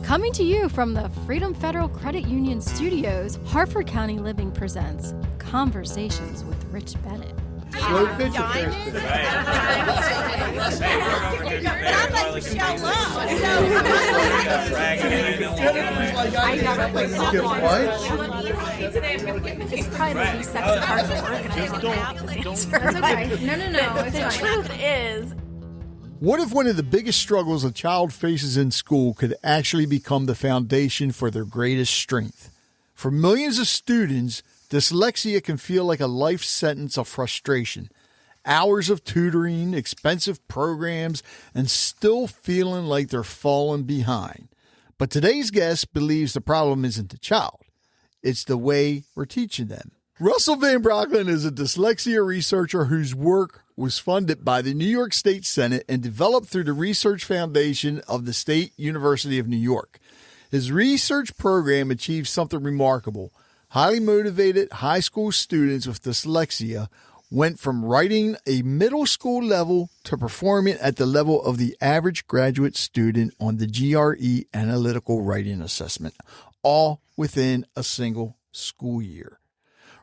Coming to you from the Freedom Federal Credit Union Studios, Harford County Living presents Conversations with Rich Bennett. Slow pitch transfer. It's probably the least sexy part of the organizing. It's okay. No. The truth is, What if one of the biggest struggles a child faces in school could actually become the foundation for their greatest strength? For millions of students, dyslexia can feel like a life sentence of frustration. Hours of tutoring, expensive programs, and still feeling like they're falling behind. But today's guest believes the problem isn't the child. It's the way we're teaching them. Russell Van Brocklen is a dyslexia researcher whose work was funded by the New York State Senate and developed through the Research Foundation of the State University of New York. His research program achieved something remarkable. Highly motivated high school students with dyslexia went from writing a middle school level to performing at the level of the average graduate student on the GRE Analytical Writing Assessment, all within a single school year.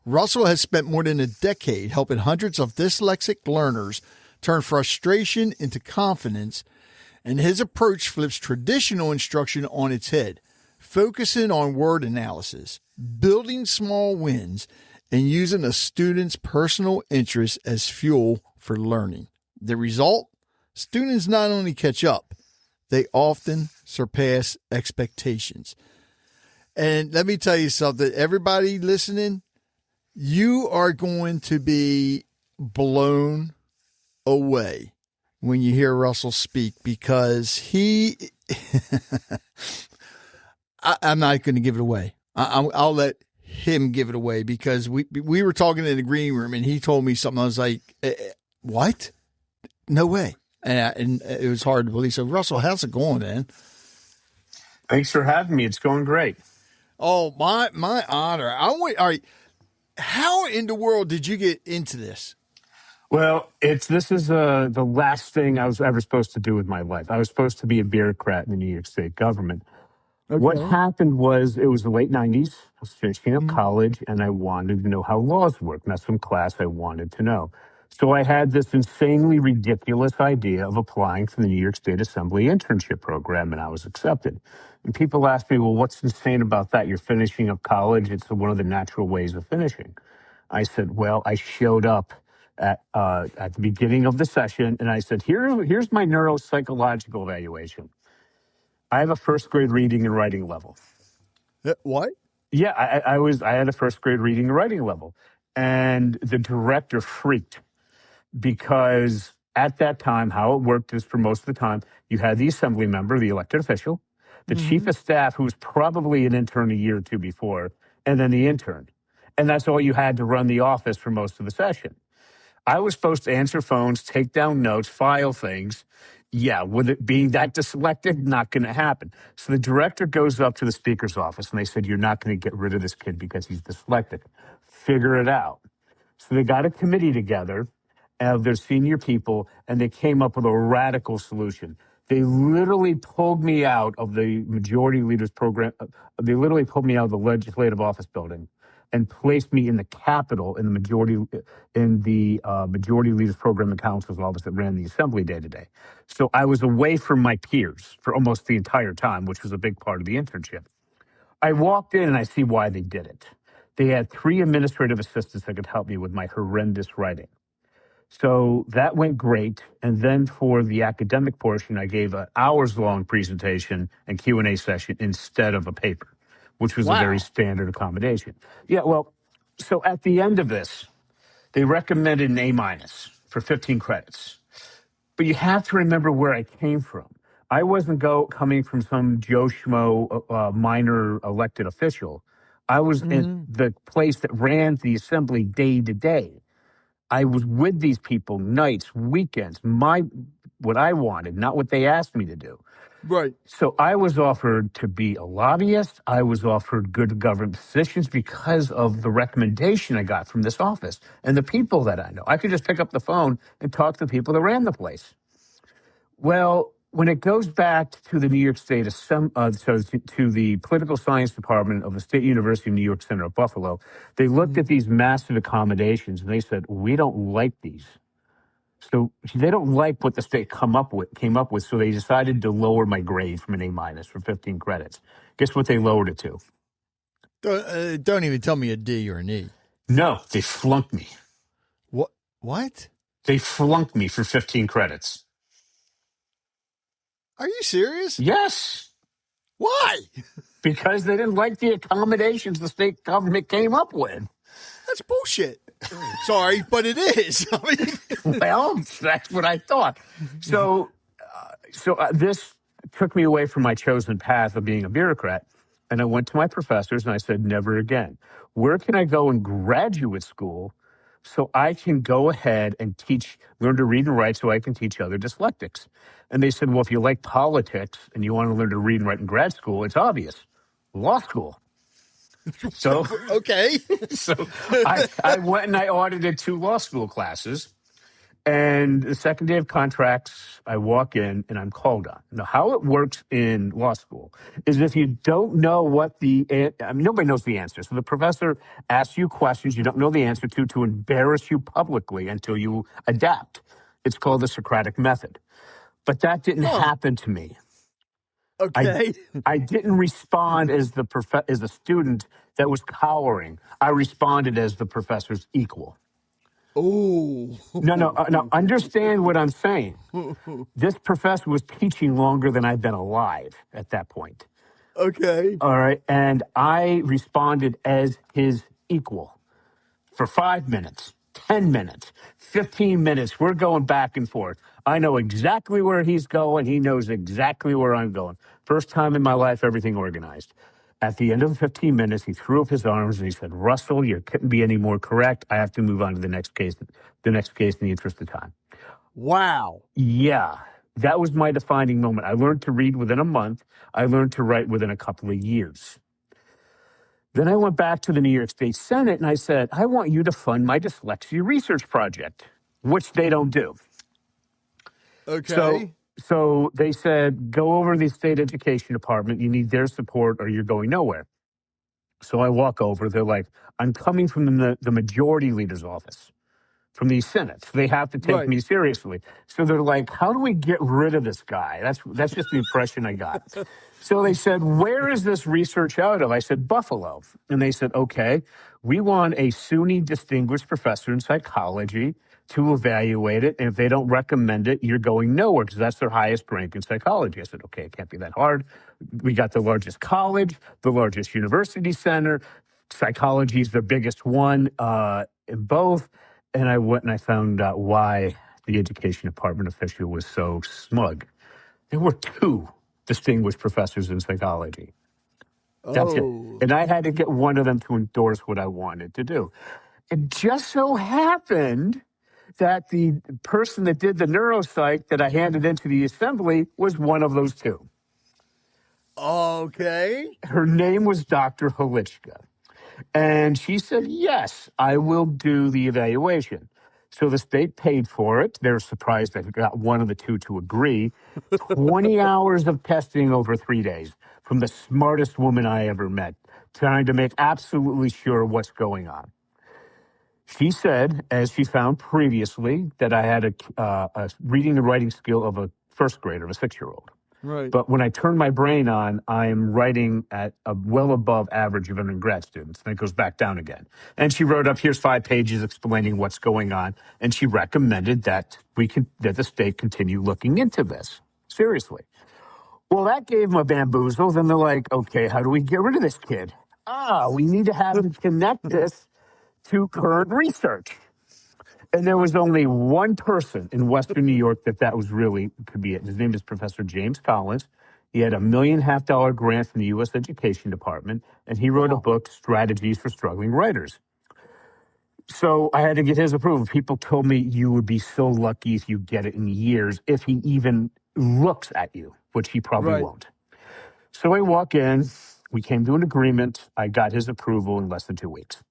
Russell has spent more than a decade helping hundreds of dyslexic learners turn frustration into confidence, and his approach flips traditional instruction on its head, focusing on word analysis, building small wins, and using a student's personal interest as fuel for learning. The result? Students not only catch up, they often surpass expectations. And let me tell you something, everybody listening, you are going to be blown away when you hear Russell speak, because he, I'm not going to give it away. I'll let him give it away, because we were talking in the green room and he told me something. I was like, what? No way. And it was hard to believe. So Russell, how's it going, man? Thanks for having me. It's going great. Oh, my honor. All right. How in the world did you get into this? Well, this is the last thing I was ever supposed to do with my life. I was supposed to be a bureaucrat in the New York State government. Okay. What happened was, it was the late 90s. I was finishing up college, and I wanted to know how laws work. And that's some class I wanted to know. So I had this insanely ridiculous idea of applying for the New York State Assembly internship program, and I was accepted. And people ask me, well, what's insane about that? You're finishing up college. It's one of the natural ways of finishing. I said, well, I showed up at the beginning of the session, and I said, here's my neuropsychological evaluation. I have a first grade reading and writing level. What? Yeah, I had a first grade reading and writing level. And the director freaked, because at that time, how it worked is, for most of the time, you had the assembly member, the elected official, the chief of staff, who was probably an intern a year or two before, and then the intern. And that's all you had to run the office for most of the session. I was supposed to answer phones, take down notes, file things. Yeah, with it being that dyslexic, not going to happen. So the director goes up to the speaker's office, and they said, you're not going to get rid of this kid because he's dyslexic. Figure it out. So they got a committee together of their senior people, and they came up with a radical solution. They literally pulled me out of the majority leaders program. They literally pulled me out of the legislative office building and placed me in the Capitol, in the majority leaders program and council's office that ran the assembly day to day. So I was away from my peers for almost the entire time, which was a big part of the internship. I walked in and I see why they did it. They had 3 administrative assistants that could help me with my horrendous writing. So that went great. And then for the academic portion, I gave an hours-long presentation and Q&A session instead of a paper, which was a very standard accommodation. Yeah, well, so at the end of this, they recommended an A- for 15 credits. But you have to remember where I came from. I wasn't coming from some Joe Schmo minor elected official. I was in the place that ran the assembly day to day. I was with these people nights, weekends, what I wanted, not what they asked me to do. Right. So I was offered to be a lobbyist. I was offered good government positions because of the recommendation I got from this office and the people that I know. I could just pick up the phone and talk to the people that ran the place. Well, when it goes back to the New York State, to the political science department of the State University of New York Center at Buffalo, they looked at these massive accommodations and they said, we don't like these. So they don't like what the state came up with. So they decided to lower my grade from an A- for 15 credits. Guess what they lowered it to? Don't even tell me a D or an E. No, they flunked me. What? They flunked me for 15 credits. Are you serious? Yes. Why? Because they didn't like the accommodations the state government came up with. That's bullshit. Sorry, but it is. I mean, Well, that's what I thought. So this took me away from my chosen path of being a bureaucrat. And I went to my professors and I said, never again. Where can I go in graduate school so I can go ahead and learn to read and write so I can teach other dyslexics? And they said, well, if you like politics and you want to learn to read and write in grad school, it's obvious. Law school. So okay. So I went and I audited 2 law school classes. And the second day of contracts, I walk in and I'm called on. Now, how it works in law school is if you don't know nobody knows the answer. So the professor asks you questions you don't know the answer to embarrass you publicly until you adapt. It's called the Socratic method. But that didn't happen to me. Okay. I didn't respond as a student that was cowering. I responded as the professor's equal. Oh. No, understand what I'm saying. This professor was teaching longer than I'd been alive at that point. Okay. All right. And I responded as his equal for 5 minutes, 10 minutes, 15 minutes. We're going back and forth. I know exactly where he's going. He knows exactly where I'm going. First time in my life, everything organized. At the end of the 15 minutes, he threw up his arms and he said, Russell, you couldn't be any more correct. I have to move on to the next case in the interest of time. Wow. Yeah, that was my defining moment. I learned to read within a month. I learned to write within a couple of years. Then I went back to the New York State Senate and I said, I want you to fund my dyslexia research project, which they don't do. Okay. So they said, go over to the state education department. You need their support or you're going nowhere. So I walk over. They're like, I'm coming from the majority leader's office, from the Senate. They have to take me seriously. So they're like, how do we get rid of this guy? That's just the impression I got. So they said, where is this research out of? I said, Buffalo. And they said, okay, we want a SUNY distinguished professor in psychology to evaluate it. And if they don't recommend it, you're going nowhere because that's their highest rank in psychology. I said, okay, it can't be that hard. We got the largest college, the largest university center. Psychology is the biggest one in both. And I went and I found out why the education department official was so smug. There were 2 distinguished professors in psychology. That's it. And I had to get one of them to endorse what I wanted to do. It just so happened that the person that did the neuropsych that I handed into the assembly was one of those 2. Okay. Her name was Dr. Halichka. And she said, yes, I will do the evaluation. So the state paid for it. They were surprised I got one of the 2 to agree. 20 hours of testing over 3 days from the smartest woman I ever met, trying to make absolutely sure what's going on. She said, as she found previously, that I had a reading and writing skill of a first grader, of a 6-year-old. Right. But when I turn my brain on, I'm writing at a well above average of undergrad students. And it goes back down again. And she wrote up, here's 5 pages explaining what's going on. And she recommended that that the state continue looking into this. Seriously. Well, that gave them a bamboozle. Then they're like, okay, how do we get rid of this kid? We need to have them connect this to current research. And there was only one person in Western New York that was really could be it. His name is Professor James Collins. He had a $1.5 million grant from the U.S. Education Department, and he wrote a book, Strategies for Struggling Writers. So I had to get his approval. People told me you would be so lucky if you get it in years, if he even looks at you, which he probably won't. So I walk in. We came to an agreement. I got his approval in less than 2 weeks.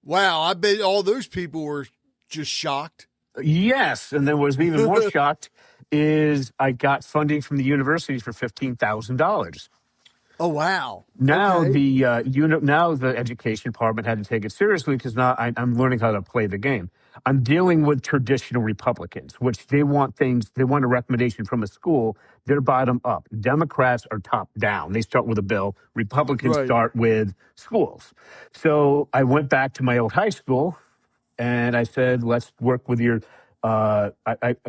Wow, I bet all those people were just shocked. Yes, and then was even more shocked is I got funding from the university for $15,000. Oh, wow. Now Okay. now the education department had to take it seriously because now I'm learning how to play the game. I'm dealing with traditional Republicans, which they want a recommendation from a school. They're bottom up. Democrats are top down. They start with a bill. Republicans Right. start with schools. So I went back to my old high school and I said, let's work with your. I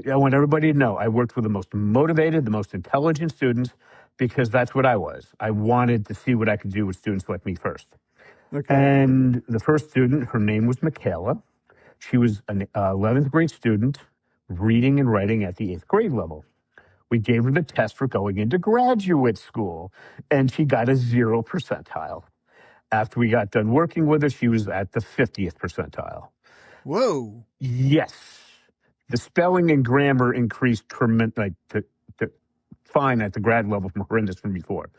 want everybody to know I worked with the most motivated, the most intelligent students because that's what I was. I wanted to see what I could do with students like me first. Okay. And the first student, her name was Michaela. She was an 11th grade student, reading and writing at the 8th grade level. We gave her the test for going into graduate school, and she got a 0 percentile. After we got done working with her, she was at the 50th percentile. Whoa. Yes. The spelling and grammar increased tremendously, fine at the grad level from horrendous from before.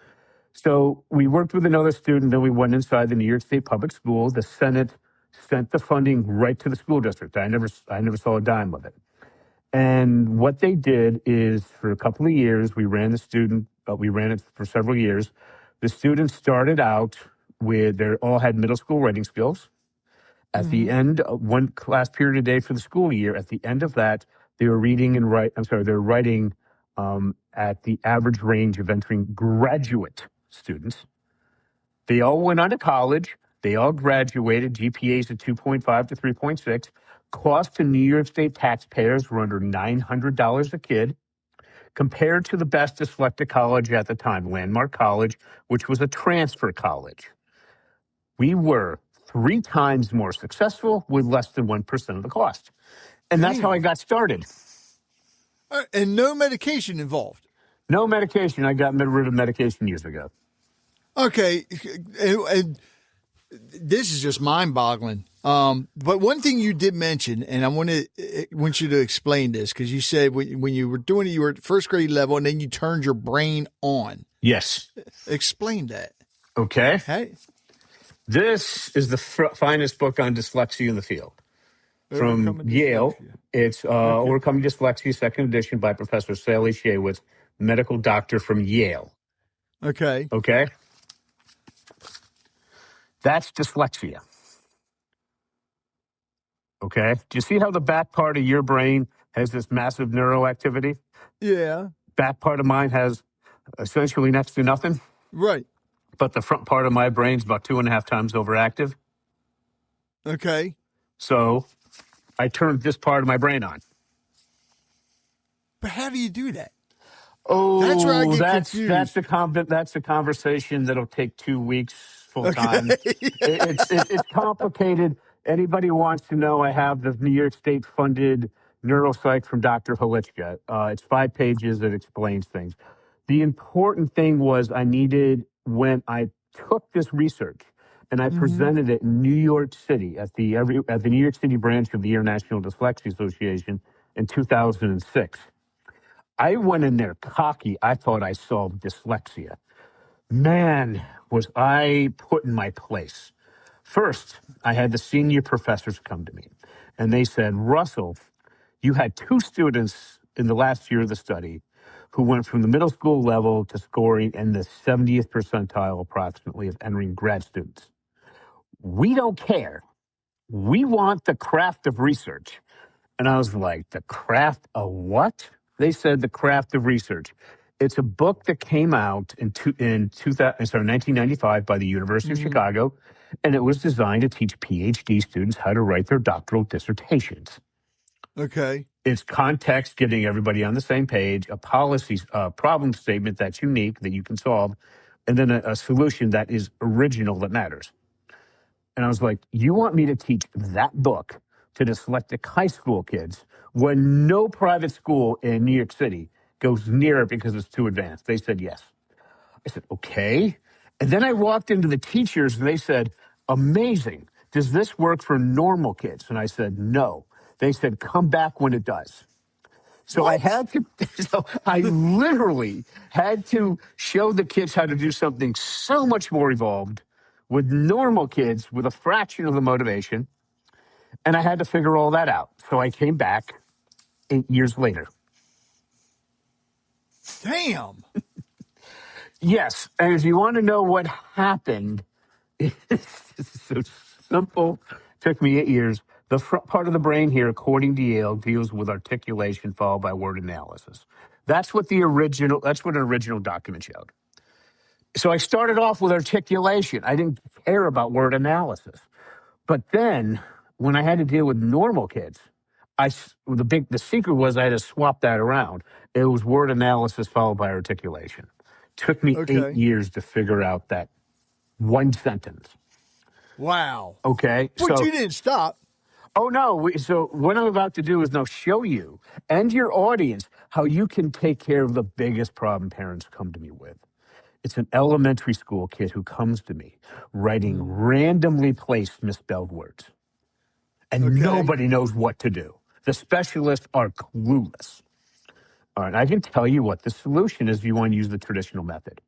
So we worked with another student, then we went inside the New York State Public School. The Senate sent the funding right to the school district. I never saw a dime of it. And what they did is for a couple of years, we ran it for several years. The students started out with, they all had middle school writing skills. At the end of one class period a day for the school year, at the end of that, they were they're writing at the average range of entering graduate students. They all went on to college. They all graduated, GPAs of 2.5 to 3.6. Cost to New York State taxpayers were under $900 a kid, compared to the best dyslexic college at the time, Landmark College, which was a transfer college. We were 3 times more successful with less than 1% of the cost. And that's how I got started. And no medication involved. No medication. I got rid of medication years ago. Okay. And this is just mind-boggling. But one thing you did mention, and I want you to explain this, because you said when you were doing it, you were at first grade level, and then you turned your brain on. Yes. Explain that. Okay. Hey. This is the finest book on dyslexia in the field. From Yale. Dyslexia. It's Overcoming Dyslexia, second edition by Professor Sally Shaywitz, medical doctor from Yale. Okay. Okay? That's dyslexia. Okay? Do you see how the back part of your brain has this massive neuroactivity? Yeah. Back part of mine has essentially next to nothing. Right. But the front part of my brain is about 2.5 times overactive. Okay. So I turned this part of my brain on. But how do you do that? Oh, that's where I get confused. That's a conversation that'll take 2 weeks full time. Okay. It's complicated. Anybody who wants to know, I have the New York State funded neuropsych from Dr. Halichka. It's 5 pages that explains things. The important thing was when I took this research and I presented it in New York City at the New York City branch of the International Dyslexia Association in 2006. I went in there cocky. I thought I solved dyslexia. Man, was I put in my place. First, I had the senior professors come to me, and they said, Russell, you had 2 students in the last year of the study who went from the middle school level to scoring in the 70th percentile approximately of entering grad students. We don't care. We want the craft of research. And I was like, the craft of what? They said the craft of research. It's a book that came out in 1995 by the University of Chicago, and it was designed to teach PhD students how to write their doctoral dissertations. Okay. It's context, getting everybody on the same page, a policy problem statement that's unique, that you can solve, and then a solution that is original, that matters. And I was like, you want me to teach that book to dyslexic high school kids when no private school in New York City goes near it because it's too advanced? They said yes. I said, okay. And then I walked into the teachers and they said, amazing. Does this work for normal kids? And I said, no. They said, come back when it does. So I literally had to show the kids how to do something so much more evolved with normal kids with a fraction of the motivation. And I had to figure all that out. So I came back 8 years later. Damn. Yes, and if you want to know what happened, it's so simple. Took me 8 years. The front part of the brain here, according to Yale, deals with articulation followed by word analysis. That's what an original document showed. So I started off with articulation. I didn't care about word analysis. But then when I had to deal with normal kids, the secret was I had to swap that around. It was word analysis followed by articulation. Took me 8 Okay. years to figure out that one sentence. Wow. Okay, But so you didn't stop. oh no, so what I'm about to do is now show you and your audience how you can take care of the biggest problem parents come to me with. It's an elementary school kid who comes to me writing randomly placed misspelled words. And Okay. nobody knows what to do. The specialists are clueless. All right, I can tell you what the solution is if you want to use the traditional method.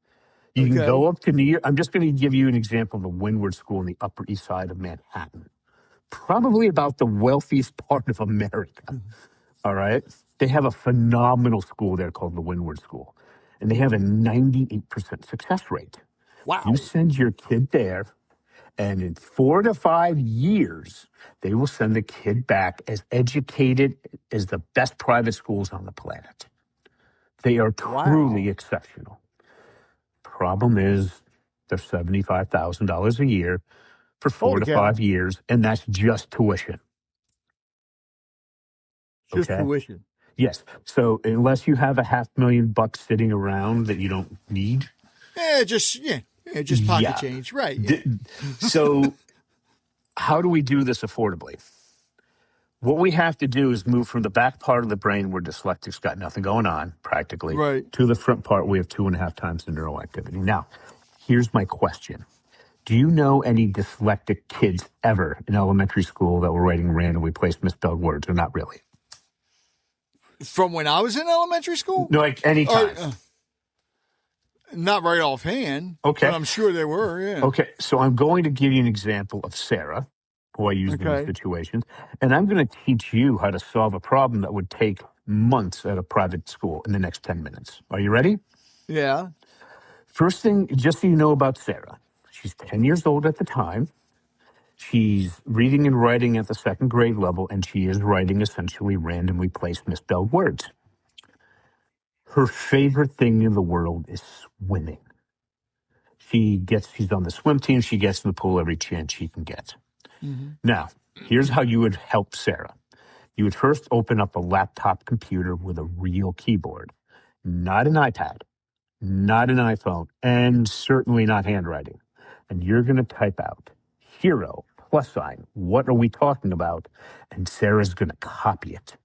You can go up to New York. I'm just going to give you an example of the Windward School on the Upper East Side of Manhattan. Probably about the wealthiest part of America. All right. They have a phenomenal school there called the Windward School, and they have a 98% success rate. Wow. You send your kid there, and in 4 to 5 years, they will send the kid back as educated as the best private schools on the planet. They are truly exceptional. Problem is, they're $75,000 a year for 4 to 5 years, and that's just tuition. Just Okay? tuition. Yes. So unless you have $500,000 sitting around that you don't need. Just pocket change. Right. Yeah. So how do we do this affordably? What we have to do is move from the back part of the brain where dyslexics got nothing going on, practically, Right. to the front part. We have 2.5 times the neural activity. Now, here's my question. Do you know any dyslexic kids ever in elementary school that were writing randomly placed misspelled words or not really? From when I was in elementary school? No, like any time. Not right offhand. Okay. But I'm sure there were, yeah. Okay, so I'm going to give you an example of Sarah, who I use in these situations, and I'm going to teach you how to solve a problem that would take months at a private school in the next 10 minutes. Are you ready? Yeah. First thing, just so you know about Sarah, she's 10 years old at the time. She's reading and writing at the 2nd grade level, and she is writing essentially randomly placed misspelled words. Her favorite thing in the world is swimming. She's on the swim team. She gets in the pool every chance she can get. Mm-hmm. Now, here's how you would help Sarah. You would first open up a laptop computer with a real keyboard, not an iPad, not an iPhone, and certainly not handwriting. And you're going to type out hero, +, what are we talking about? And Sarah's going to copy it.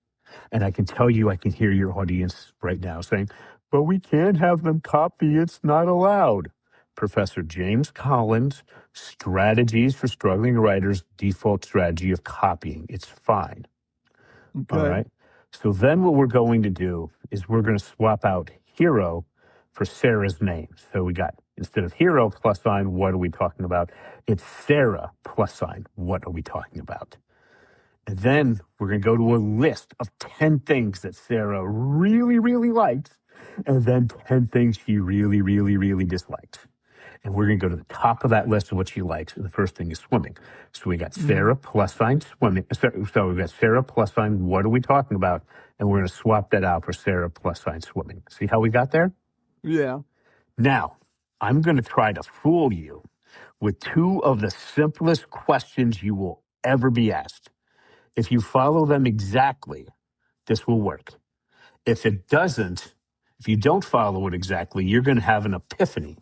And I can tell you, I can hear your audience right now saying, but we can't have them copy. It's not allowed. Professor James Collins, Strategies for Struggling Writers, Default Strategy of Copying. It's fine. Okay. All right. So then what we're going to do is we're going to swap out hero for Sarah's name. So we got, instead of hero +, what are we talking about? It's Sarah +, what are we talking about? And then we're going to go to a list of 10 things that Sarah really, really likes, and then 10 things she really, really, really dislikes. And we're going to go to the top of that list of what she likes. And the first thing is swimming. So we got Sarah +, swimming. So we got Sarah +, what are we talking about? And we're going to swap that out for Sarah +, swimming. See how we got there? Yeah. Now, I'm going to try to fool you with 2 of the simplest questions you will ever be asked. If you follow them exactly, this will work. If it doesn't, if you don't follow it exactly, you're going to have an epiphany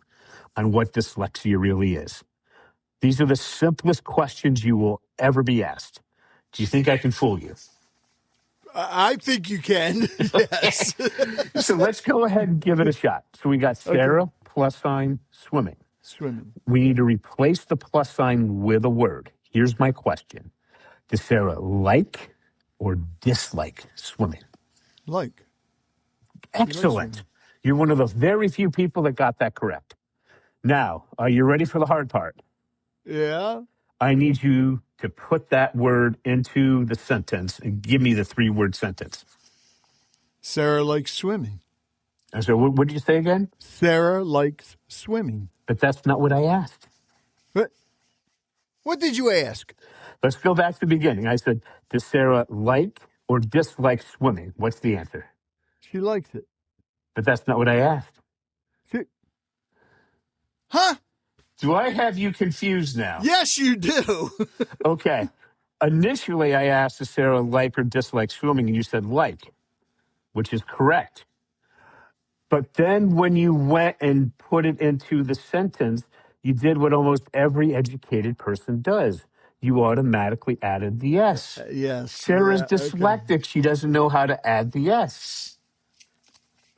on what dyslexia really is. These are the simplest questions you will ever be asked. Do you think I can fool you? I think you can. Yes. So let's go ahead and give it a shot. So we got Sarah +, swimming. Swimming. We need to replace the + with a word. Here's my question. Does Sarah like or dislike swimming? Like. Excellent. You're one of the very few people that got that correct. Now, are you ready for the hard part? Yeah. I need you to put that word into the sentence and give me the 3-word sentence. Sarah likes swimming. And so what did you say again? Sarah likes swimming. But that's not what I asked. What did you ask? Let's go back to the beginning. I said, does Sarah like or dislike swimming? What's the answer? She likes it. But that's not what I asked. Huh? Do I have you confused now? Yes, you do. Okay. Initially, I asked, does Sarah like or dislike swimming? And you said like, which is correct. But then when you went and put it into the sentence, you did what almost every educated person does. You automatically added the S. Yes. Sarah's Yeah, dyslexic. okay. She doesn't know how to add the S.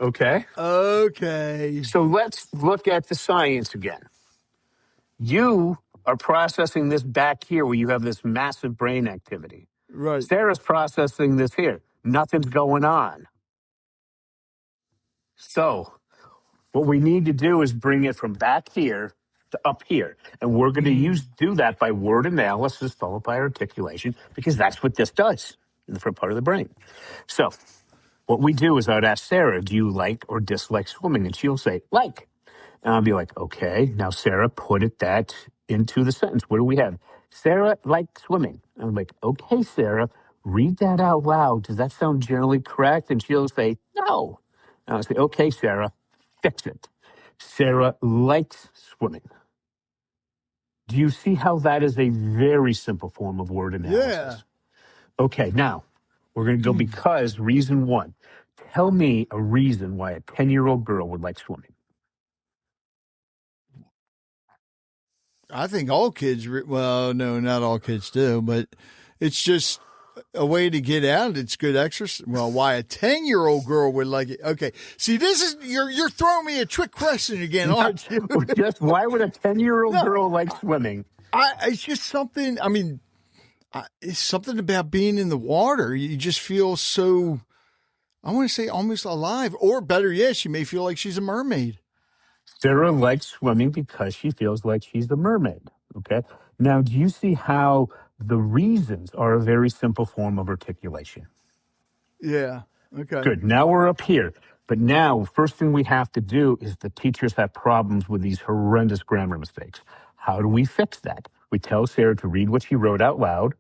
Okay? Okay. So let's look at the science again. You are processing this back here where you have this massive brain activity. Right. Sarah's processing this here. Nothing's going on. So what we need to do is bring it from back here to up here. And we're going to do that by word analysis followed by articulation, because that's what this does in the front part of the brain. So what we do is I'd ask Sarah, do you like or dislike swimming? And she'll say, like. And I'll be like, okay, now Sarah, put that into the sentence. What do we have? Sarah likes swimming. And I'm like, okay, Sarah, read that out loud. Does that sound generally correct? And she'll say, no. And I'll say, okay, Sarah, fix it. Sarah likes swimming. Do you see how that is a very simple form of word analysis? Yeah. Okay, now we're going to go because reason one. Tell me a reason why a 10-year-old girl would like swimming. I think all kids, well, no, not all kids do, but it's just a way to get out. It's good exercise. Well, why a 10-year-old girl would like it? Okay. See, this is, you're throwing me a trick question again, aren't you? Just why would a 10-year-old girl like swimming? It's just something, it's something about being in the water. You just feel so, I want to say almost alive, or better yet, she may feel like she's a mermaid. Sarah likes swimming because she feels like she's a mermaid. Okay. Now, do you see how the reasons are a very simple form of articulation? Yeah. Okay. Good. Now we're up here. But now, first thing we have to do is the teachers have problems with these horrendous grammar mistakes. How do we fix that? We tell Sarah to read what she wrote out loud.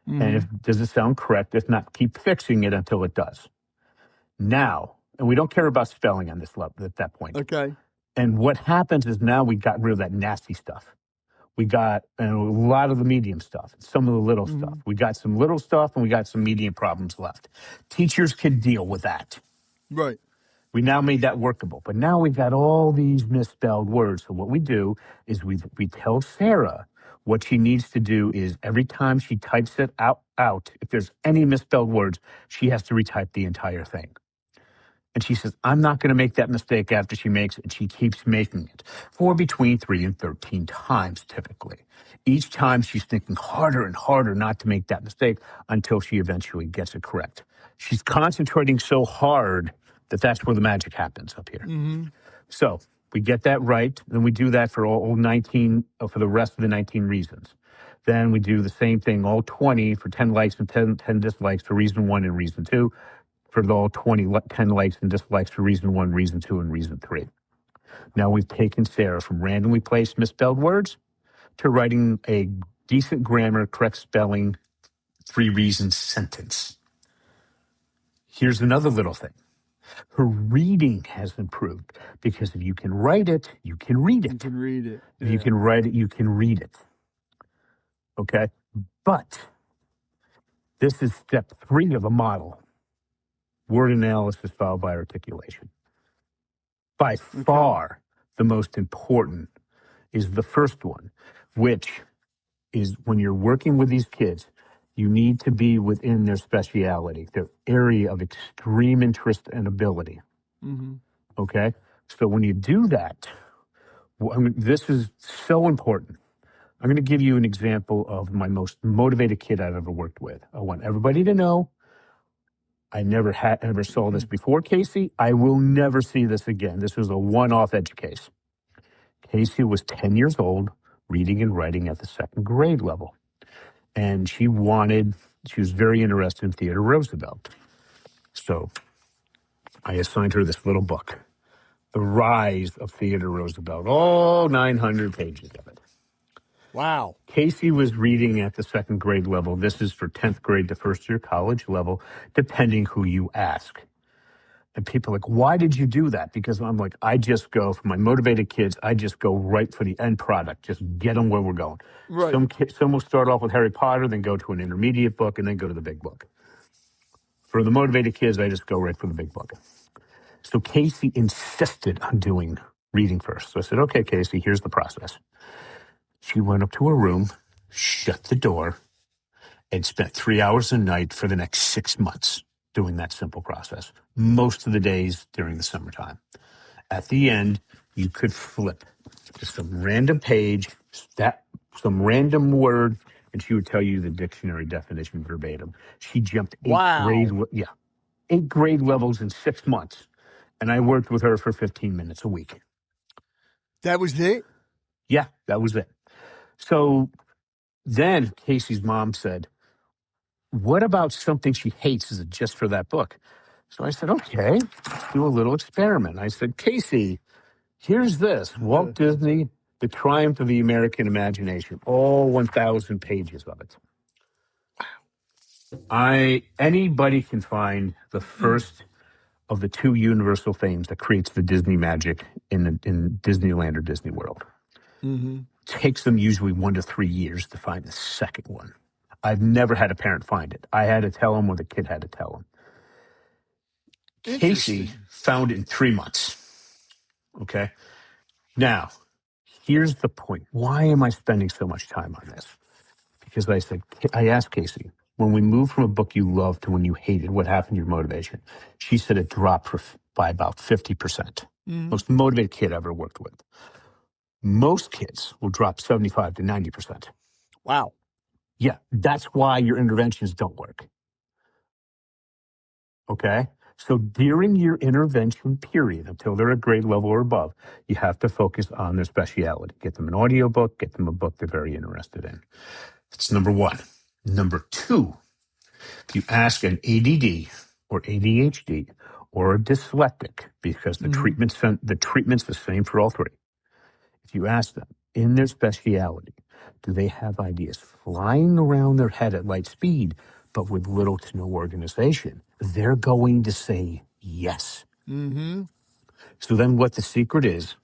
And does it sound correct? If not, keep fixing it until it does. Now, and we don't care about spelling on this level at that point. Okay. And what happens is now we got rid of that nasty stuff. We got a lot of the medium stuff, some of the little stuff. We got some little stuff and we got some medium problems left. Teachers can deal with that. Right. We now made that workable. But now we've got all these misspelled words. So what we do is we tell Sarah what she needs to do is every time she types it out, if there's any misspelled words, she has to retype the entire thing. And she says, I'm not going to make that mistake after she makes it. And she keeps making it for between 3 and 13 times, typically. Each time she's thinking harder and harder not to make that mistake until she eventually gets it correct. She's concentrating so hard that that's where the magic happens up here. So we get that right. Then we do that for all 19, for the rest of the 19 reasons. Then we do the same thing, all 20 for 10 likes and 10 dislikes for reason 1 and reason 2. For all 10 likes and dislikes for reason 1, reason 2, and reason 3. Now we've taken Sarah from randomly placed misspelled words to writing a decent grammar, correct spelling, 3 reasons sentence. Here's another little thing. Her reading has improved because if you can write it, you can read it. You can read it. If you can write it, you can read it. Okay? But this is step 3 of a model. Word analysis followed by articulation. By far, the most important is the first one, which is when you're working with these kids, you need to be within their speciality, their area of extreme interest and ability. Okay? So when you do that, this is so important. I'm going to give you an example of my most motivated kid I've ever worked with. I want everybody to know I never saw this before, Casey. I will never see this again. This was a one-off edge case. Casey was 10 years old, reading and writing at the 2nd grade level. And she was very interested in Theodore Roosevelt. So I assigned her this little book, The Rise of Theodore Roosevelt, all 900 pages of it. Wow. Casey was reading at the second grade level. This is for 10th grade to first year college level, depending who you ask. And people are like, why did you do that? Because I'm like, I just go for my motivated kids. I just go right for the end product. Just get them where we're going. Right. Some will start off with Harry Potter, then go to an intermediate book, and then go to the big book. For the motivated kids, I just go right for the big book. So Casey insisted on doing reading first. So I said, okay, Casey, here's the process. She went up to her room, shut the door, and spent 3 hours a night for the next 6 months doing that simple process, most of the days during the summertime. At the end, you could flip just some random page, some random word, and she would tell you the dictionary definition verbatim. She jumped eight grade levels in 6 months, and I worked with her for 15 minutes a week. That was it? Yeah, that was it. So then Casey's mom said, what about something she hates? Is it just for that book? So I said, okay, let's do a little experiment. I said, Casey, here's this, Walt Disney, The Triumph of the American Imagination, all 1,000 pages of it. Anybody can find the first of the two universal themes that creates the Disney magic in Disneyland or Disney World. Mm-hmm. Takes them usually 1 to 3 years to find the second one. I've never had a parent find it. I had to tell them, or the kid had to tell them. Casey found it in 3 months. Okay. Now, here's the point. Why am I spending so much time on this? Because I asked Casey, when we moved from a book you loved to one you hated, what happened to your motivation? She said it dropped by about 50%. Mm-hmm. Most motivated kid I ever worked with. Most kids will drop 75 to 90%. Wow. Yeah, that's why your interventions don't work. Okay? So during your intervention period, until they're at grade level or above, you have to focus on their speciality. Get them an audiobook, get them a book they're very interested in. That's number one. Number two, if you ask an ADD or ADHD or a dyslexic, because the treatment's the same for all three. If you ask them in their speciality, do they have ideas flying around their head at light speed, but with little to no organization? They're going to say yes. Mm-hmm. So then what the secret is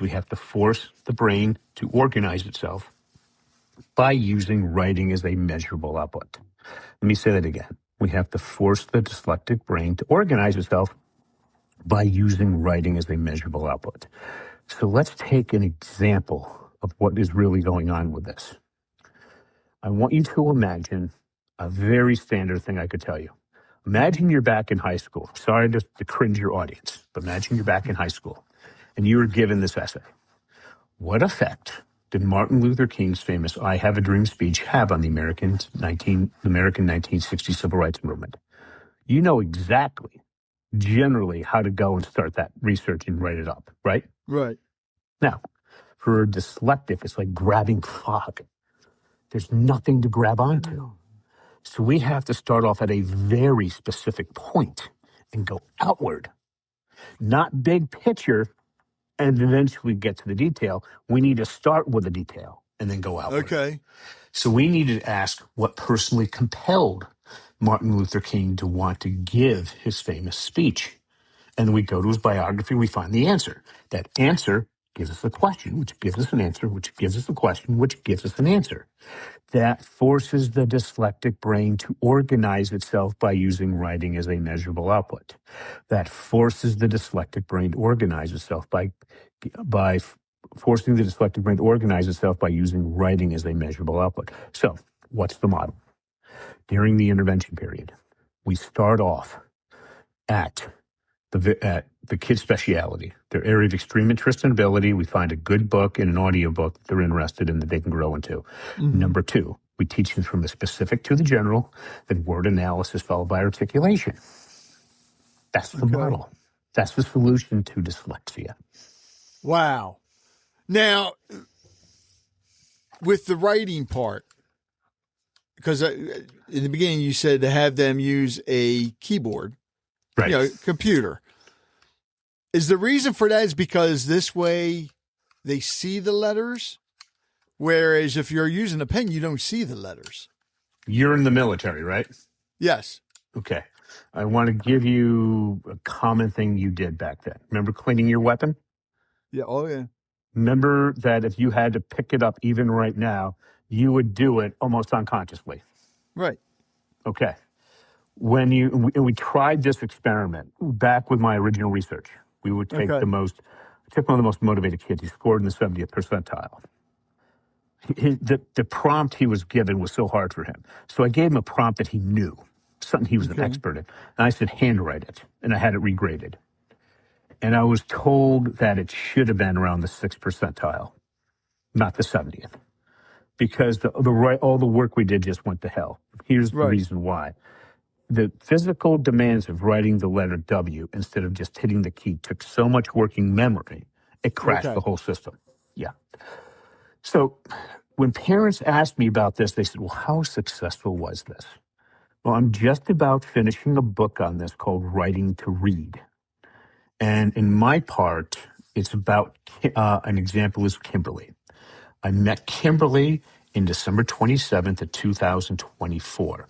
we have to force the brain to organize itself by using writing as a measurable output. Let me say that again. We have to force the dyslexic brain to organize itself by using writing as a measurable output. So let's take an example of what is really going on with this. I want you to imagine a very standard thing I could tell you. Imagine you're back in high school. Sorry to cringe your audience, but imagine you're back in high school and you were given this essay. What effect did Martin Luther King's famous I Have a Dream speech have on the American 1960 Civil Rights Movement? You know exactly, generally, how to go and start that research and write it up, right? Right. Now, for a dyslexic, it's like grabbing fog. There's nothing to grab onto. So we have to start off at a very specific point and go outward, not big picture, and eventually get to the detail. We need to start with the detail and then go outward. Okay. So we needed to ask what personally compelled Martin Luther King to want to give his famous speech. And we go to his biography, we find the answer. That answer gives us a question, which gives us an answer, which gives us a question, which gives us an answer. That forces the dyslexic brain to organize itself by using writing as a measurable output. That forces the dyslexic brain to organize itself by forcing the dyslexic brain to organize itself by using writing as a measurable output. So, what's the model? During the intervention period, we start off at the kid's speciality, their area of extreme interest and ability. We find a good book and an audio book that they're interested in that they can grow into. Mm-hmm. Number two, we teach them from the specific to the general, then word analysis followed by articulation. That's the model. That's the solution to dyslexia. Wow. Now, with the writing part, because in the beginning you said to have them use a keyboard. Right. Computer. Is the reason for that is because this way they see the letters, whereas if you're using a pen, you don't see the letters. You're in the military, right? Yes. Okay. I want to give you a common thing you did back then. Remember cleaning your weapon? Yeah. Oh, yeah. Remember that if you had to pick it up even right now, you would do it almost unconsciously. Right. Okay. We tried this experiment back with my original research. We would take Okay. I took one of the most motivated kids. He scored in the 70th percentile. The prompt he was given was so hard for him. So I gave him a prompt that he knew, something he was an expert in. And I said, handwrite it. And I had it regraded. And I was told that it should have been around the 6th percentile, not the 70th. Because all the work we did just went to hell. Here's the reason why. The physical demands of writing the letter W instead of just hitting the key took so much working memory, it crashed the whole system. Yeah. So when parents asked me about this, they said, well, how successful was this? Well, I'm just about finishing a book on this called Writing to Read. And in my part, it's about an example is Kimberly. I met Kimberly in December 27th of 2024.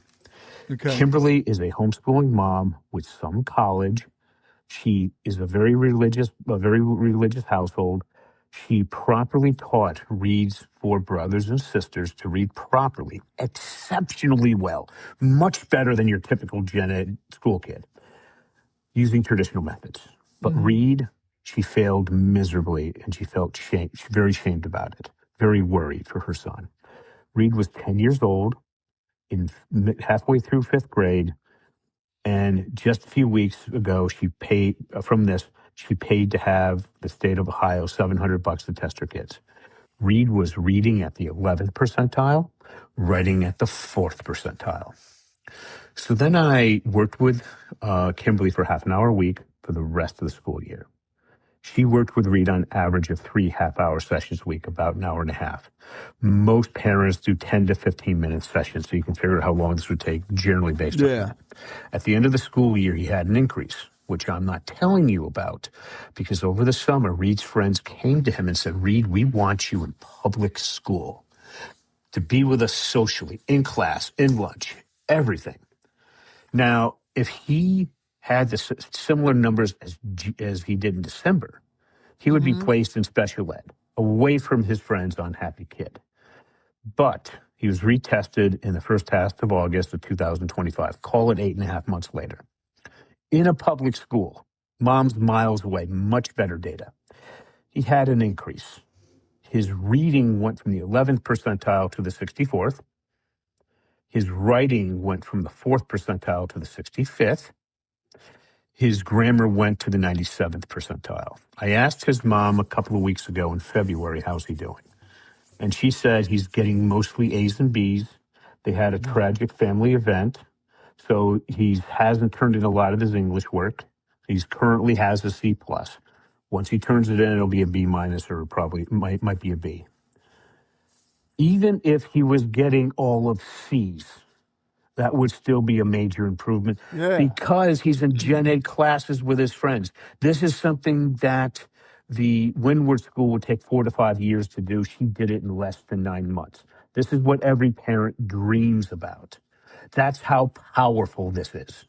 Okay. Kimberly is a homeschooling mom with some college. She is a very religious household. She properly taught reads for brothers and sisters to read properly, exceptionally well, much better than your typical gen ed school kid, using traditional methods. But read, she failed miserably, and she felt very shamed about it, very worried for her son. Reed was 10 years old, halfway through 5th grade, and just a few weeks ago, she paid to have the state of Ohio $700 to test her kids. Reed was reading at the 11th percentile, writing at the 4th percentile. So then I worked with Kimberly for half an hour a week for the rest of the school year. She worked with Reed on average of 3 half-hour sessions a week, about an hour and a half. Most parents do 10 to 15-minute sessions, so you can figure out how long this would take, generally based on that. At the end of the school year, he had an increase, which I'm not telling you about, because over the summer, Reed's friends came to him and said, Reed, we want you in public school to be with us socially, in class, in lunch, everything. Now, if he had the similar numbers as he did in December, he would be placed in special ed, away from his friends on Happy Kid. But he was retested in the first half of August of 2025. Call it 8.5 months later. In a public school, mom's miles away, much better data. He had an increase. His reading went from the 11th percentile to the 64th. His writing went from the 4th percentile to the 65th. His grammar went to the 97th percentile. I asked his mom a couple of weeks ago in February, how's he doing? And she said he's getting mostly A's and B's. They had a tragic family event, so he hasn't turned in a lot of his English work. He currently has a C+. Once he turns it in, it'll be a B- or probably might be a B. Even if he was getting all of C's, that would still be a major improvement because he's in gen ed classes with his friends. This is something that the Windward School would take 4 to 5 years to do. She did it in less than 9 months. This is what every parent dreams about. That's how powerful this is.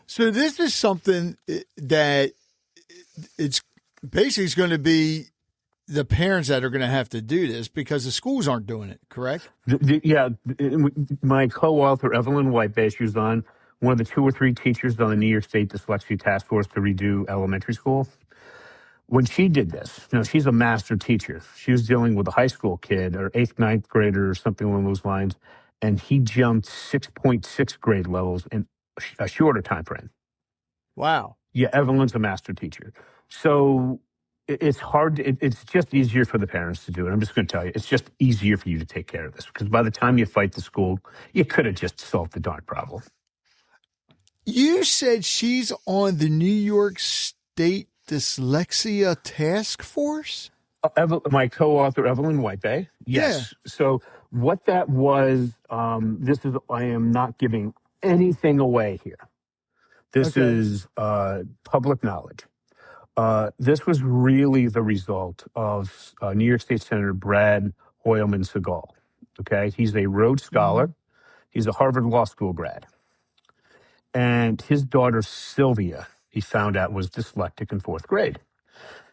So this is something that it's basically going to be the parents that are going to have to do this because the schools aren't doing it, correct? My co-author, Evelyn Whitebear, she was on one of the 2 or 3 teachers on the New York State Dyslexia Task Force to redo elementary school. When she did this, she's a master teacher. She was dealing with a high school kid or 8th, 9th grader or something along those lines, and he jumped 6.6 grade levels in a shorter time frame. Wow. Yeah, Evelyn's a master teacher. So it's hard. It's just easier for the parents to do it. I'm just going to tell you, it's just easier for you to take care of this because by the time you fight the school, you could have just solved the darn problem. You said she's on the New York State Dyslexia Task Force? My co-author, Evelyn Whitebear. Yes. Yeah. So what that was, I am not giving anything away here. This is public knowledge. This was really the result of New York State Senator Brad Hoylman Segal. Okay, he's a Rhodes Scholar. He's a Harvard Law School grad. And his daughter, Sylvia, he found out was dyslexic in fourth grade.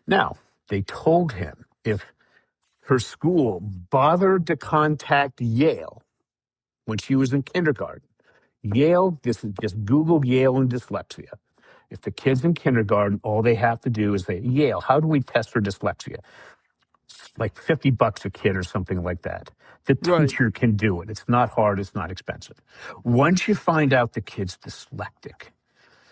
Now, they told him if her school bothered to contact Yale when she was in kindergarten, Yale, just Google Yale and dyslexia. If the kid's in kindergarten, all they have to do is say, Yale, how do we test for dyslexia? Like $50 a kid or something like that. The Right. teacher can do it. It's not hard. It's not expensive. Once you find out the kid's dyslexic,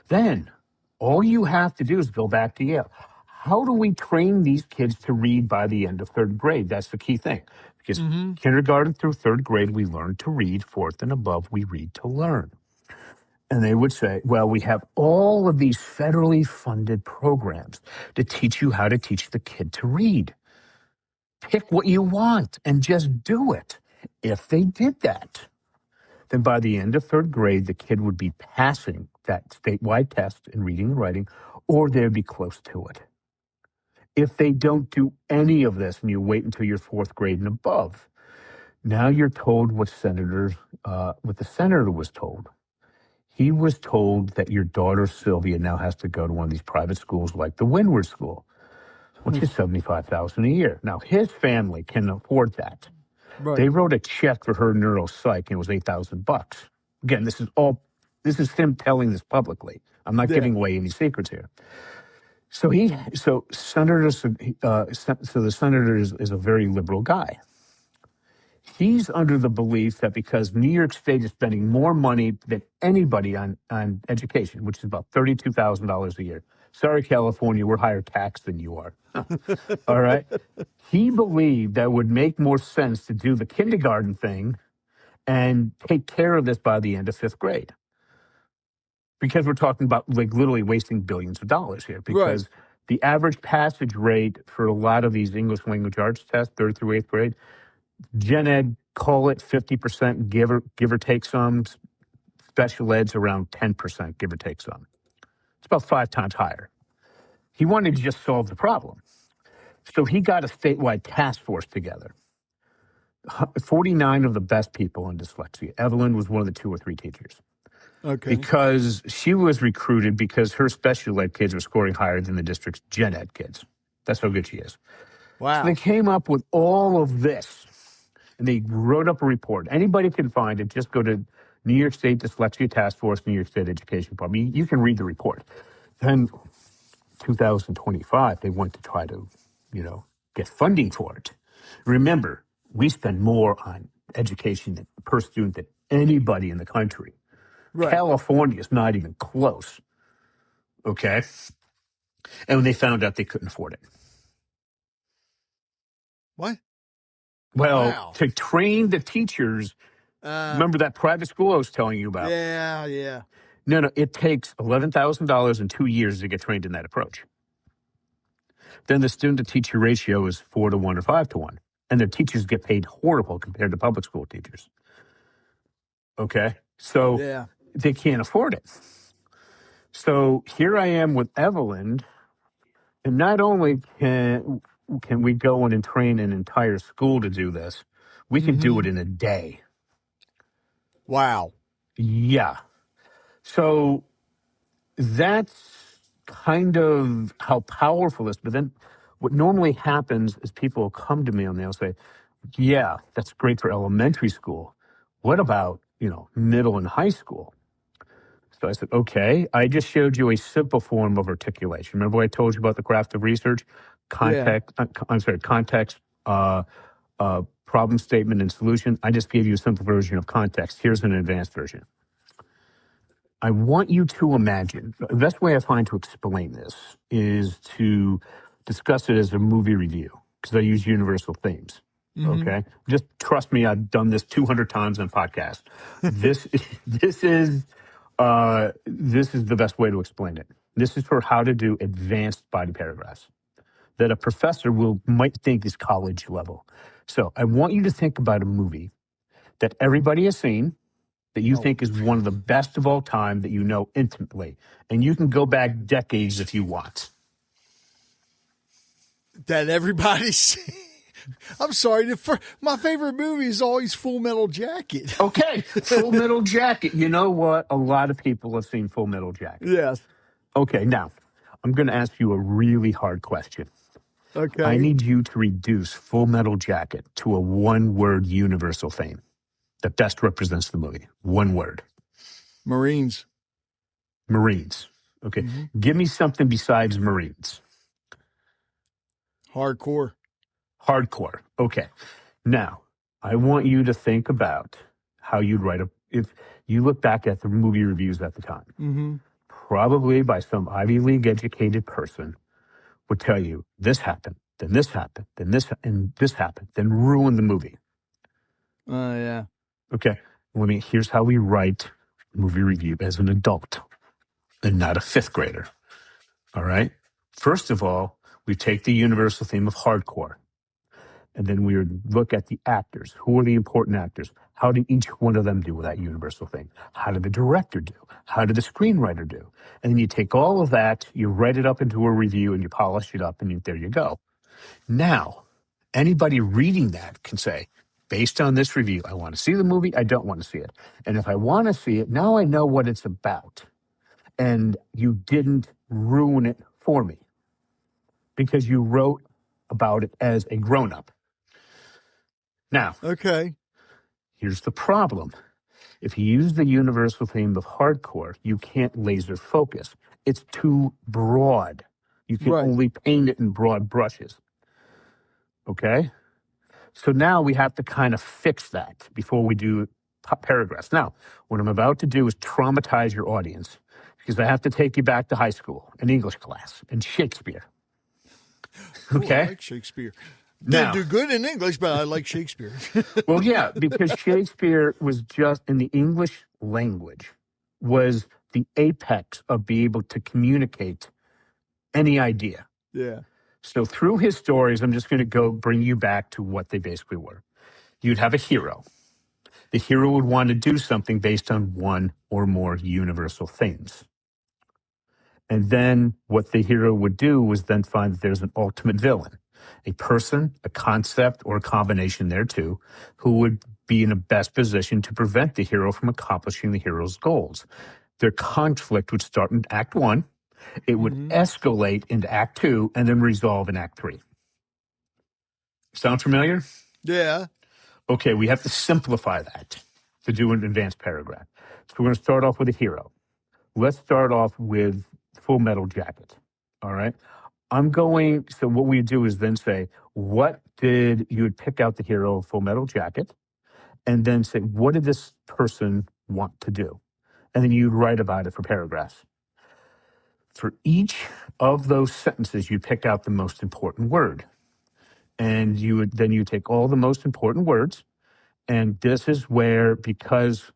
then all you have to do is go back to Yale. How do we train these kids to read by the end of third grade? That's the key thing. Because kindergarten through third grade, we learn to read. Fourth and above, we read to learn. And they would say, well, we have all of these federally funded programs to teach you how to teach the kid to read. Pick what you want and just do it. If they did that, then by the end of third grade, the kid would be passing that statewide test in reading and writing, or they'd be close to it. If they don't do any of this and you wait until you're fourth grade and above, now you're told what the senator was told. He was told that your daughter Sylvia now has to go to one of these private schools like the Windward School, which is $75,000 a year. Now his family can afford that. Right. They wrote a check for her neuropsych and it was $8,000. Again, this is him telling this publicly. I'm not giving away any secrets here. So the senator is a very liberal guy. He's under the belief that because New York State is spending more money than anybody on education, which is about $32,000 a year. Sorry, California, we're higher tax than you are. All right. He believed that it would make more sense to do the kindergarten thing and take care of this by the end of fifth grade. Because we're talking about like literally wasting billions of dollars here. Because the average passage rate for a lot of these English language arts tests, third through eighth grade, gen ed, call it 50%, give or take some. Special ed's around 10%, give or take some. It's about 5 times higher. He wanted to just solve the problem. So he got a statewide task force together. 49 of the best people in dyslexia. Evelyn was one of the 2 or 3 teachers. Okay. Because she was recruited because her special ed kids were scoring higher than the district's gen ed kids. That's how good she is. Wow. So they came up with all of this, and they wrote up a report. Anybody can find it. Just go to New York State Dyslexia Task Force, New York State Education Department. You can read the report. Then 2025, they went to try to, get funding for it. Remember, we spend more on education per student than anybody in the country. Right. California is not even close. Okay? And when they found out they couldn't afford it. What? Well, to train the teachers, remember that private school I was telling you about? Yeah. No, it takes $11,000 in 2 years to get trained in that approach. Then the student-to-teacher ratio is 4 to 1 or 5 to 1. And their teachers get paid horrible compared to public school teachers. Okay? So they can't afford it. So here I am with Evelyn, and not only can we go in and train an entire school to do this, we can do it in a day. Wow. Yeah. So that's kind of how powerful this, but then what normally happens is people will come to me and they'll say, yeah, that's great for elementary school. What about, middle and high school? So I said, okay, I just showed you a simple form of articulation. Remember what I told you about the craft of research? Context, problem statement and solution. I just gave you a simple version of context. Here's an advanced version. I want you to imagine, the best way I find to explain this is to discuss it as a movie review, because I use universal themes. Okay? Just trust me, I've done this 200 times on podcasts. This is the best way to explain it. This is for how to do advanced body paragraphs that a professor might think is college level. So I want you to think about a movie that everybody has seen, that you think is one of the best of all time, that you know intimately. And you can go back decades if you want. That everybody's. I'm sorry. My favorite movie is always Full Metal Jacket. Okay, Full Metal Jacket. You know what? A lot of people have seen Full Metal Jacket. Yes. Okay, now I'm going to ask you a really hard question. Okay. I need you to reduce Full Metal Jacket to a one-word universal theme that best represents the movie. One word. Marines. Marines. Okay. Give me something besides Marines. Hardcore. Hardcore. Okay. Now, I want you to think about how you'd write if you look back at the movie reviews at the time. Probably by some Ivy League educated person would tell you this happened, then this happened, then this and this happened, then ruin the movie. Yeah. Okay. Here's how we write movie review as an adult and not a fifth grader. All right. First of all, we take the universal theme of hardcore. And then we would look at the actors. Who are the important actors? How did each one of them do with that universal thing? How did the director do? How did the screenwriter do? And then you take all of that, you write it up into a review, and you polish it up, and there you go. Now, anybody reading that can say, based on this review, I want to see the movie, I don't want to see it. And if I want to see it, now I know what it's about. And you didn't ruin it for me because you wrote about it as a grown-up. Now, okay. Here's the problem. If you use the universal theme of hardcore, you can't laser focus. It's too broad. You can only paint it in broad brushes. Okay? So now we have to kind of fix that before we do paragraphs. Now, what I'm about to do is traumatize your audience because I have to take you back to high school, an English class, and Shakespeare. Okay? I like Shakespeare. Didn't do good in English, but I like Shakespeare. Well, yeah, because Shakespeare was just, in the English language, was the apex of being able to communicate any idea. Yeah. So through his stories, I'm just going to bring you back to what they basically were. You'd have a hero. The hero would want to do something based on one or more universal themes. And then what the hero would do was then find that there's an ultimate villain, a person, a concept, or a combination thereto, who would be in the best position to prevent the hero from accomplishing the hero's goals. Their conflict would start in Act 1. It would escalate into Act 2 and then resolve in Act 3. Sound familiar? Yeah. Okay, we have to simplify that to do an advanced paragraph. So we're going to start off with a hero. Let's start off with Full Metal Jacket. All right? So what we do is then say, you would pick out the hero of Full Metal Jacket and then say, what did this person want to do? And then you'd write about it for paragraphs. For each of those sentences, you pick out the most important word. And you take all the most important words. And this is where, because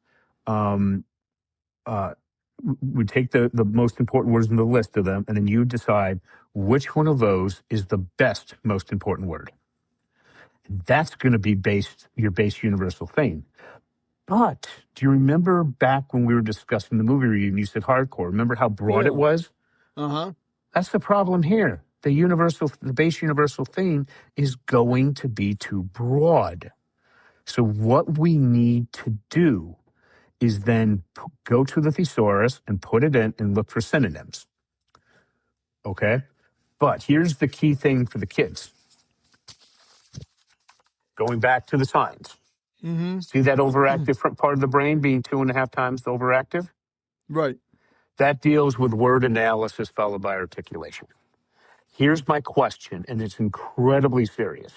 we take the most important words in the list of them, and then you decide which one of those is the best, most important word. That's going to be your base universal thing. But do you remember back when we were discussing the movie review and you said hardcore? Remember how broad it was? Uh-huh. That's the problem here. The base universal theme is going to be too broad. So what we need to do is then go to the thesaurus and put it in and look for synonyms. Okay? But here's the key thing for the kids. Going back to the signs. See that overactive front part of the brain being 2.5 times the overactive? Right. That deals with word analysis followed by articulation. Here's my question, and it's incredibly serious.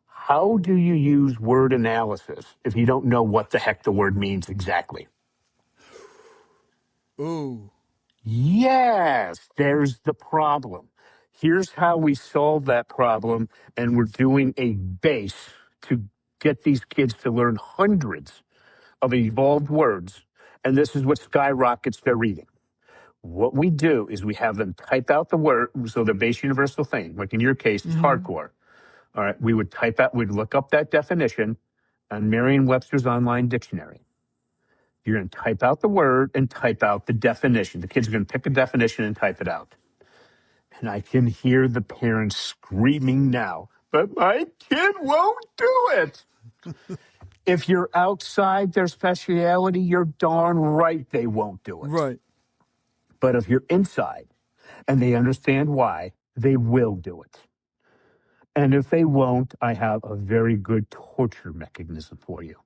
How do you use word analysis if you don't know what the heck the word means exactly? Ooh. Yes, there's the problem. Here's how we solve that problem, and we're doing a base to get these kids to learn hundreds of evolved words, and this is what skyrockets their reading. What we do is we have them type out the word, so the base universal thing, like in your case, it's hardcore. All right, we'd look up that definition on Merriam-Webster's online dictionary. You're going to type out the word and type out the definition. The kids are going to pick a definition and type it out. And I can hear the parents screaming now, but my kid won't do it. If you're outside their speciality, you're darn right they won't do it. Right. But if you're inside and they understand why, they will do it. And if they won't, I have a very good torture mechanism for you.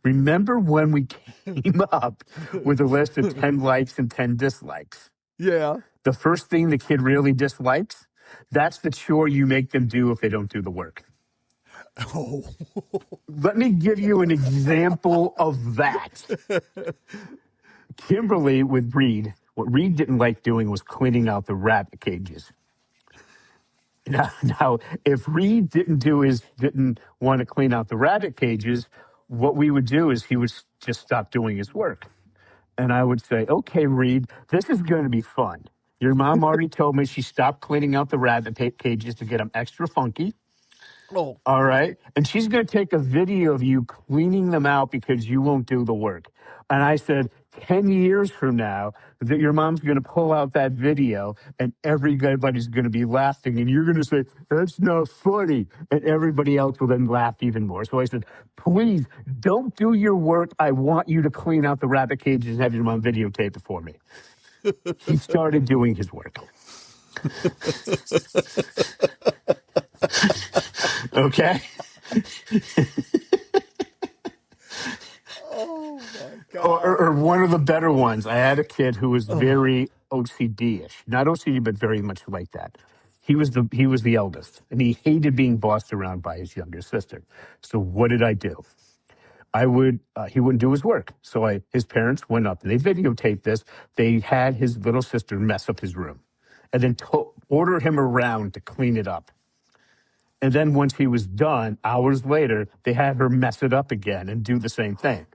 Remember when we came up with a list of 10 likes and 10 dislikes? Yeah. The first thing the kid really dislikes, that's the chore you make them do if they don't do the work. Oh. Let me give you an example of that. Kimberly with Reed, what Reed didn't like doing was cleaning out the rabbit cages. Now, if Reed didn't want to clean out the rabbit cages, what we would do is he would just stop doing his work. And I would say, okay, Reed, this is going to be fun. Your mom already told me she stopped cleaning out the rabbit cages to get them extra funky. Oh. All right. And she's going to take a video of you cleaning them out because you won't do the work. And I said, 10 years from now, that your mom's going to pull out that video and everybody's going to be laughing. And you're going to say, that's not funny. And everybody else will then laugh even more. So I said, please don't do your work. I want you to clean out the rabbit cages and have your mom videotape it for me. He started doing his work. Okay. Oh my God. Or one of the better ones. I had a kid who was very OCD-ish, not OCD, but very much like that. He was the eldest, and he hated being bossed around by his younger sister. So what did I do? He wouldn't do his work. So his parents went up and they videotaped this. They had his little sister mess up his room, and then order him around to clean it up. And then once he was done, hours later, they had her mess it up again and do the same thing.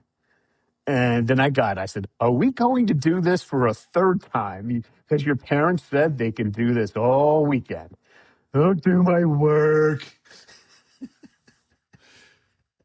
And then I said, are we going to do this for a third time? Because your parents said they can do this all weekend. Don't do my work.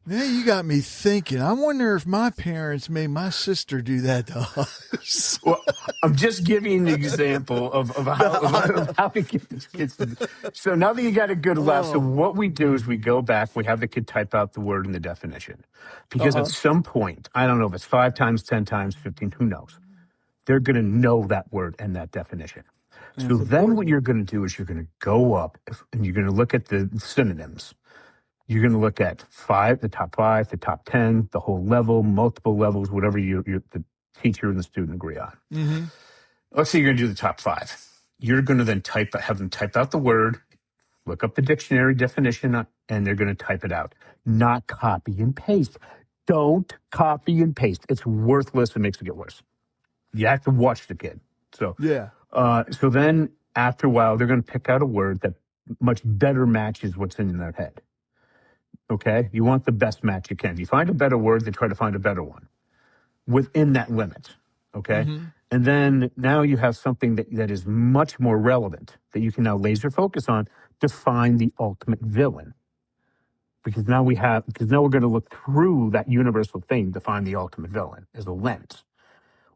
Now you got me thinking. I wonder if my parents made my sister do that to us. Well, I'm just giving you an example of how to get these kids to do. So now that you got a good laugh, so what we do is we go back, we have the kid type out the word and the definition. Because at some point, I don't know if it's 5 times, 10 times, 15, who knows? They're going to know that word and that definition. So then what you're going to do is you're going to go up and you're going to look at the synonyms. You're going to look at the top 5, the top 10, the whole level, multiple levels, whatever the teacher and the student agree on. Mm-hmm. Let's say you're going to do the top 5. You're going to then have them type out the word, look up the dictionary definition, and they're going to type it out. Not copy and paste. Don't copy and paste. It's worthless and makes it get worse. You have to watch the kid. So Yeah. So then after a while, they're going to pick out a word that much better matches what's in their head. Okay? You want the best match you can. If you find a better word, then try to find a better one within that limit. Okay? Mm-hmm. And then now you have something that is much more relevant that you can now laser focus on to find the ultimate villain. Because now we're going to look through that universal thing to find the ultimate villain as a lens.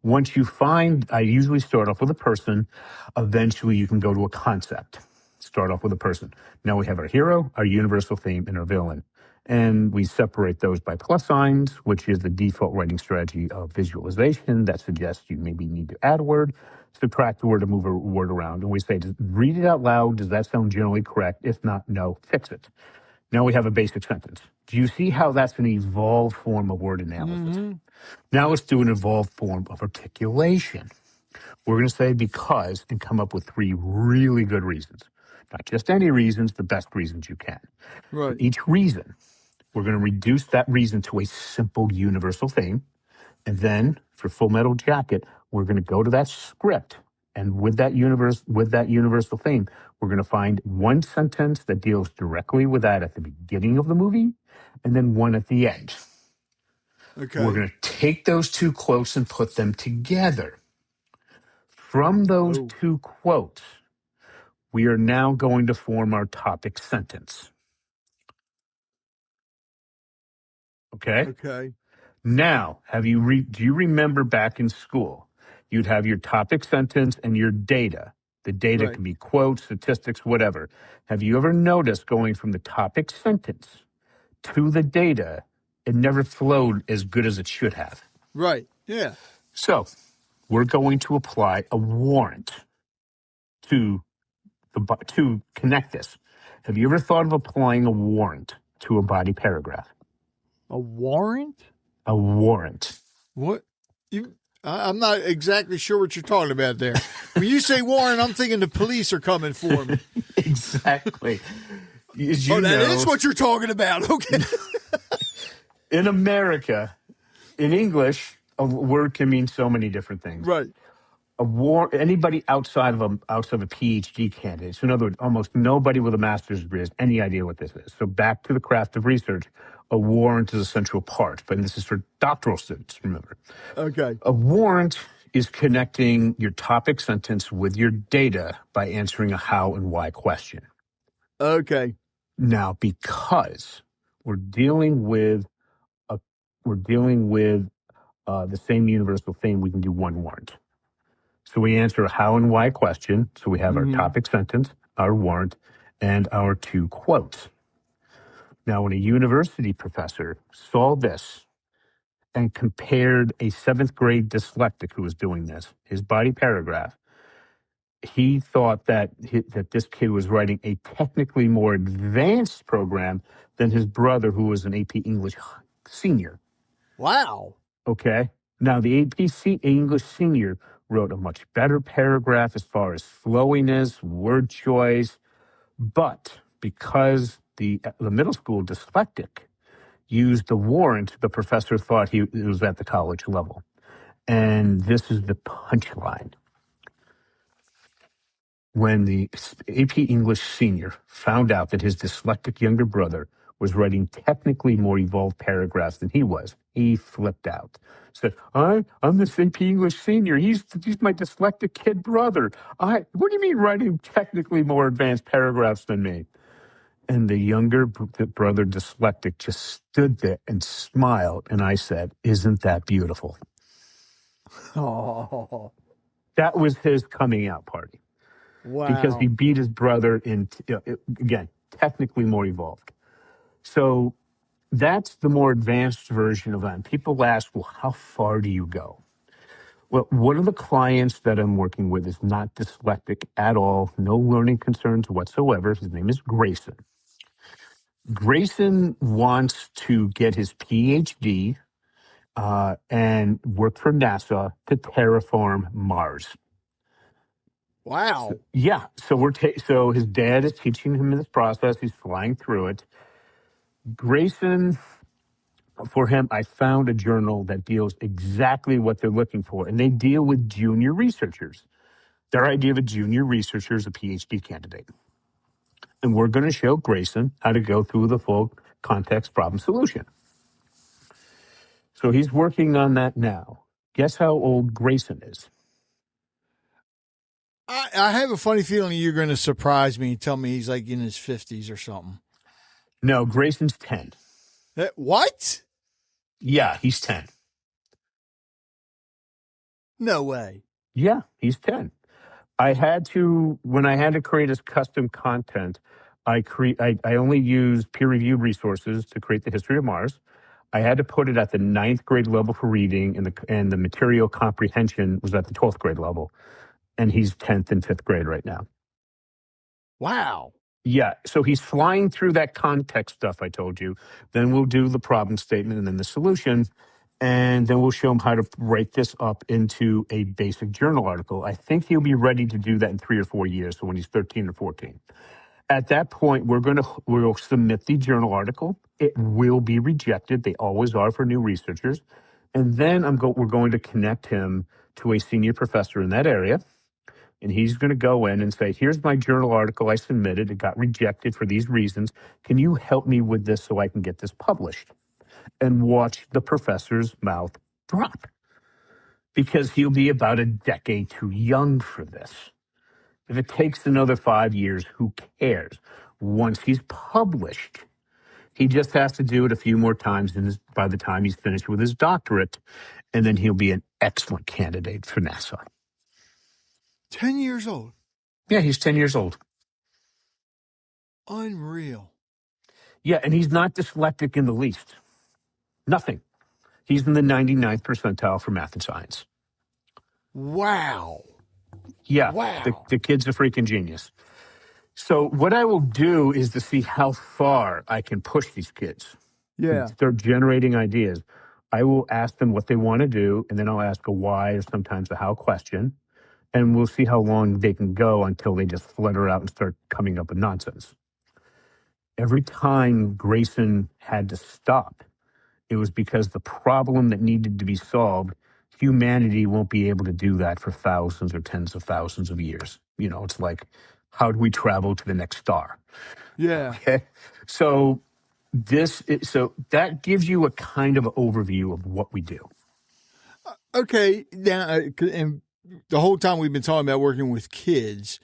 Once you find, I usually start off with a person. Eventually you can go to a concept. Start off with a person. Now we have our hero, our universal theme, and our villain. And we separate those by plus signs, which is the default writing strategy of visualization that suggests you maybe need to add a word, subtract a word, or move a word around. And we say, read it out loud. Does that sound generally correct? If not, no, fix it. Now we have a basic sentence. Do you see how that's an evolved form of word analysis? Mm-hmm. Now let's do an evolved form of articulation. We're going to say because and come up with 3 really good reasons. Not just any reasons, the best reasons you can. Right. For each reason, we're going to reduce that reason to a simple universal thing. And then for Full Metal Jacket, we're going to go to that script. And with that universal theme, we're going to find one sentence that deals directly with that at the beginning of the movie, and then one at the end. Okay. We're going to take those 2 quotes and put them together. From those 2 quotes, we are now going to form our topic sentence. Okay? Okay. Now, do you remember back in school, you'd have your topic sentence and your data. The data Right. can be quotes, statistics, whatever. Have you ever noticed going from the topic sentence to the data, it never flowed as good as it should have? Right. Yeah. So we're going to apply a warrant to to connect this. Have you ever thought of applying a warrant to a body paragraph? A warrant? A warrant. What? I'm not exactly sure what you're talking about there. When you say warrant, I'm thinking the police are coming for me. Exactly. As you Oh, that know, is what you're talking about. Okay. in America, in English, a word can mean so many different things. Right. Anybody outside of a PhD candidate. So in other words, almost nobody with a master's degree has any idea what this is. So back to the craft of research, a warrant is a central part, but this is for doctoral students, remember. Okay. A warrant is connecting your topic sentence with your data by answering a how and why question. Okay. Now, because we're dealing with the same universal thing, we can do one warrant. So we answer a how and why question. So we have our topic sentence, our warrant, and our two quotes. Now, when a university professor saw this and compared a 7th grade dyslexic who was doing this, his body paragraph, he thought that this kid was writing a technically more advanced program than his brother, who was an AP English senior. Wow. Okay. Now, the English senior wrote a much better paragraph as far as flowiness, word choice, but because the middle school dyslexic used the warrant, the professor thought it was at the college level. And this is the punchline. When the AP English senior found out that his dyslexic younger brother was writing technically more evolved paragraphs than he was, he flipped out. Said, I'm this AP English senior. He's my dyslexic kid brother. What do you mean writing technically more advanced paragraphs than me? And the younger brother dyslexic just stood there and smiled. And I said, isn't that beautiful? Oh. That was his coming out party. Wow. Because he beat his brother in, again, technically more evolved. So that's the more advanced version of that. And people ask, well, how far do you go? Well, one of the clients that I'm working with is not dyslexic at all, no learning concerns whatsoever. His name is Grayson. Grayson wants to get his PhD and work for NASA to terraform Mars. Wow. Yeah. So so his dad is teaching him this process. He's flying through it. Grayson, for him, I found a journal that deals exactly what they're looking for, and they deal with junior researchers. Their idea of a junior researcher is a PhD candidate. And we're going to show Grayson how to go through the full context problem solution. So he's working on that now. Guess how old Grayson is? I have a funny feeling you're going to surprise me and tell me he's like in his 50s or something. No, Grayson's 10. What? Yeah, he's 10. No way. Yeah, he's 10. When I had to create his custom content, I only used peer-reviewed resources to create the history of Mars. I had to put it at the 9th grade level for reading, and the material comprehension was at the 12th grade level. And he's 10th and 5th grade right now. Wow. Yeah, so he's flying through that context stuff I told you. Then we'll do the problem statement and then the solution. And then we'll show him how to write this up into a basic journal article. I think he'll be ready to do that in 3 or 4 years, so when he's 13 or 14. At that point, we'll submit the journal article. It will be rejected. They always are for new researchers. And then we're going to connect him to a senior professor in that area. And he's going to go in and say, here's my journal article I submitted. It got rejected for these reasons. Can you help me with this so I can get this published? And watch the professor's mouth drop. Because he'll be about a decade too young for this. If it takes another 5 years, who cares? Once he's published, he just has to do it a few more times by the time he's finished with his doctorate, and then he'll be an excellent candidate for NASA. 10 years old. Yeah, he's 10 years old. Unreal. Yeah, and he's not dyslexic in the least. Nothing. He's in the 99th percentile for math and science. Wow. Yeah, Wow. the kid's a freaking genius. So what I will do is to see how far I can push these kids and Yeah. start generating ideas. I will ask them what they want to do, and then I'll ask a why or sometimes a how question, and we'll see how long they can go until they just flutter out and start coming up with nonsense. Every time Grayson had to stop, it was because the problem that needed to be solved, humanity won't be able to do that for thousands or tens of thousands of years. It's like, how do we travel to the next star? Yeah. Okay. So that gives you a kind of overview of what we do. Okay. Now, and the whole time we've been talking about working with kids,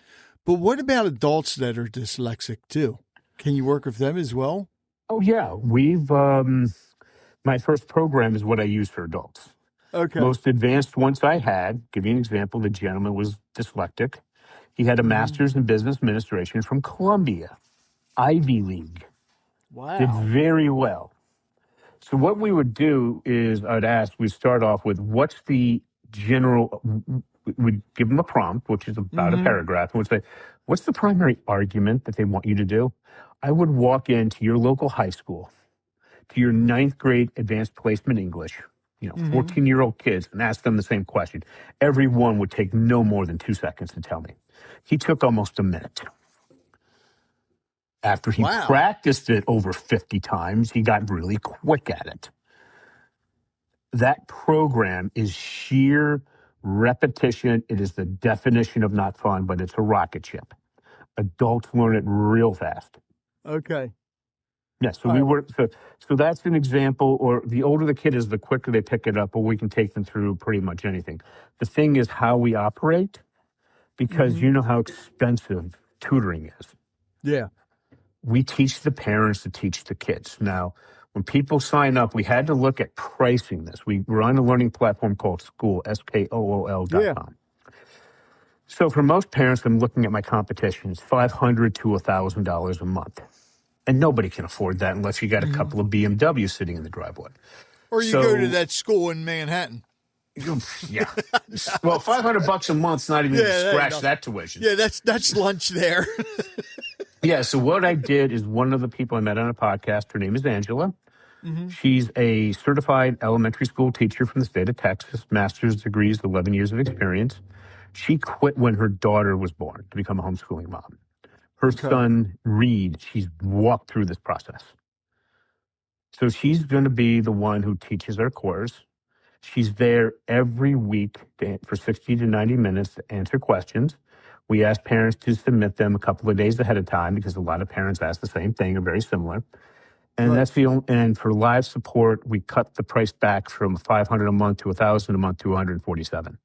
but what about adults that are dyslexic too? Can you work with them as well? Oh yeah. My first program is what I use for adults. Okay. Most advanced ones I had, give you an example, the gentleman was dyslexic. He had a master's in business administration from Columbia, Ivy League. Wow. Did very well. So what we would do is we'd start off with what's the general, we'd give them a prompt, which is about a paragraph, and we'd say, what's the primary argument that they want you to do? I would walk into your local high school, to your ninth grade advanced placement English, 14-year-old kids, and ask them the same question. Every one would take no more than 2 seconds to tell me. He took almost a minute. After he practiced it over 50 times, he got really quick at it. That program is sheer repetition. It is the definition of not fun, but it's a rocket ship. Adults learn it real fast. Okay. Yeah, so we work. So that's an example. Or the older the kid is, the quicker they pick it up. Or we can take them through pretty much anything. The thing is how we operate, because you know how expensive tutoring is. Yeah. We teach the parents to teach the kids. Now, when people sign up, we had to look at pricing this. We're on a learning platform called School, SKOOL.com. Yeah. So for most parents, I'm looking at my competition. It's $500 to $1,000 a month. And nobody can afford that unless you got a couple of BMWs sitting in the driveway. Or you go to that school in Manhattan. Yeah. Well, $500 a month's not even going to scratch that tuition. Yeah, that's lunch there. Yeah, so what I did is one of the people I met on a podcast, her name is Angela. She's a certified elementary school teacher from the state of Texas, master's degrees, 11 years of experience. She quit when her daughter was born to become a homeschooling mom. Her son, Reed, she's walked through this process. So she's going to be the one who teaches our course. She's there every week for 60 to 90 minutes to answer questions. We ask parents to submit them a couple of days ahead of time because a lot of parents ask the same thing or very similar. And that's the only, and for live support, we cut the price back from $500 a month to $1,000 a month to $147.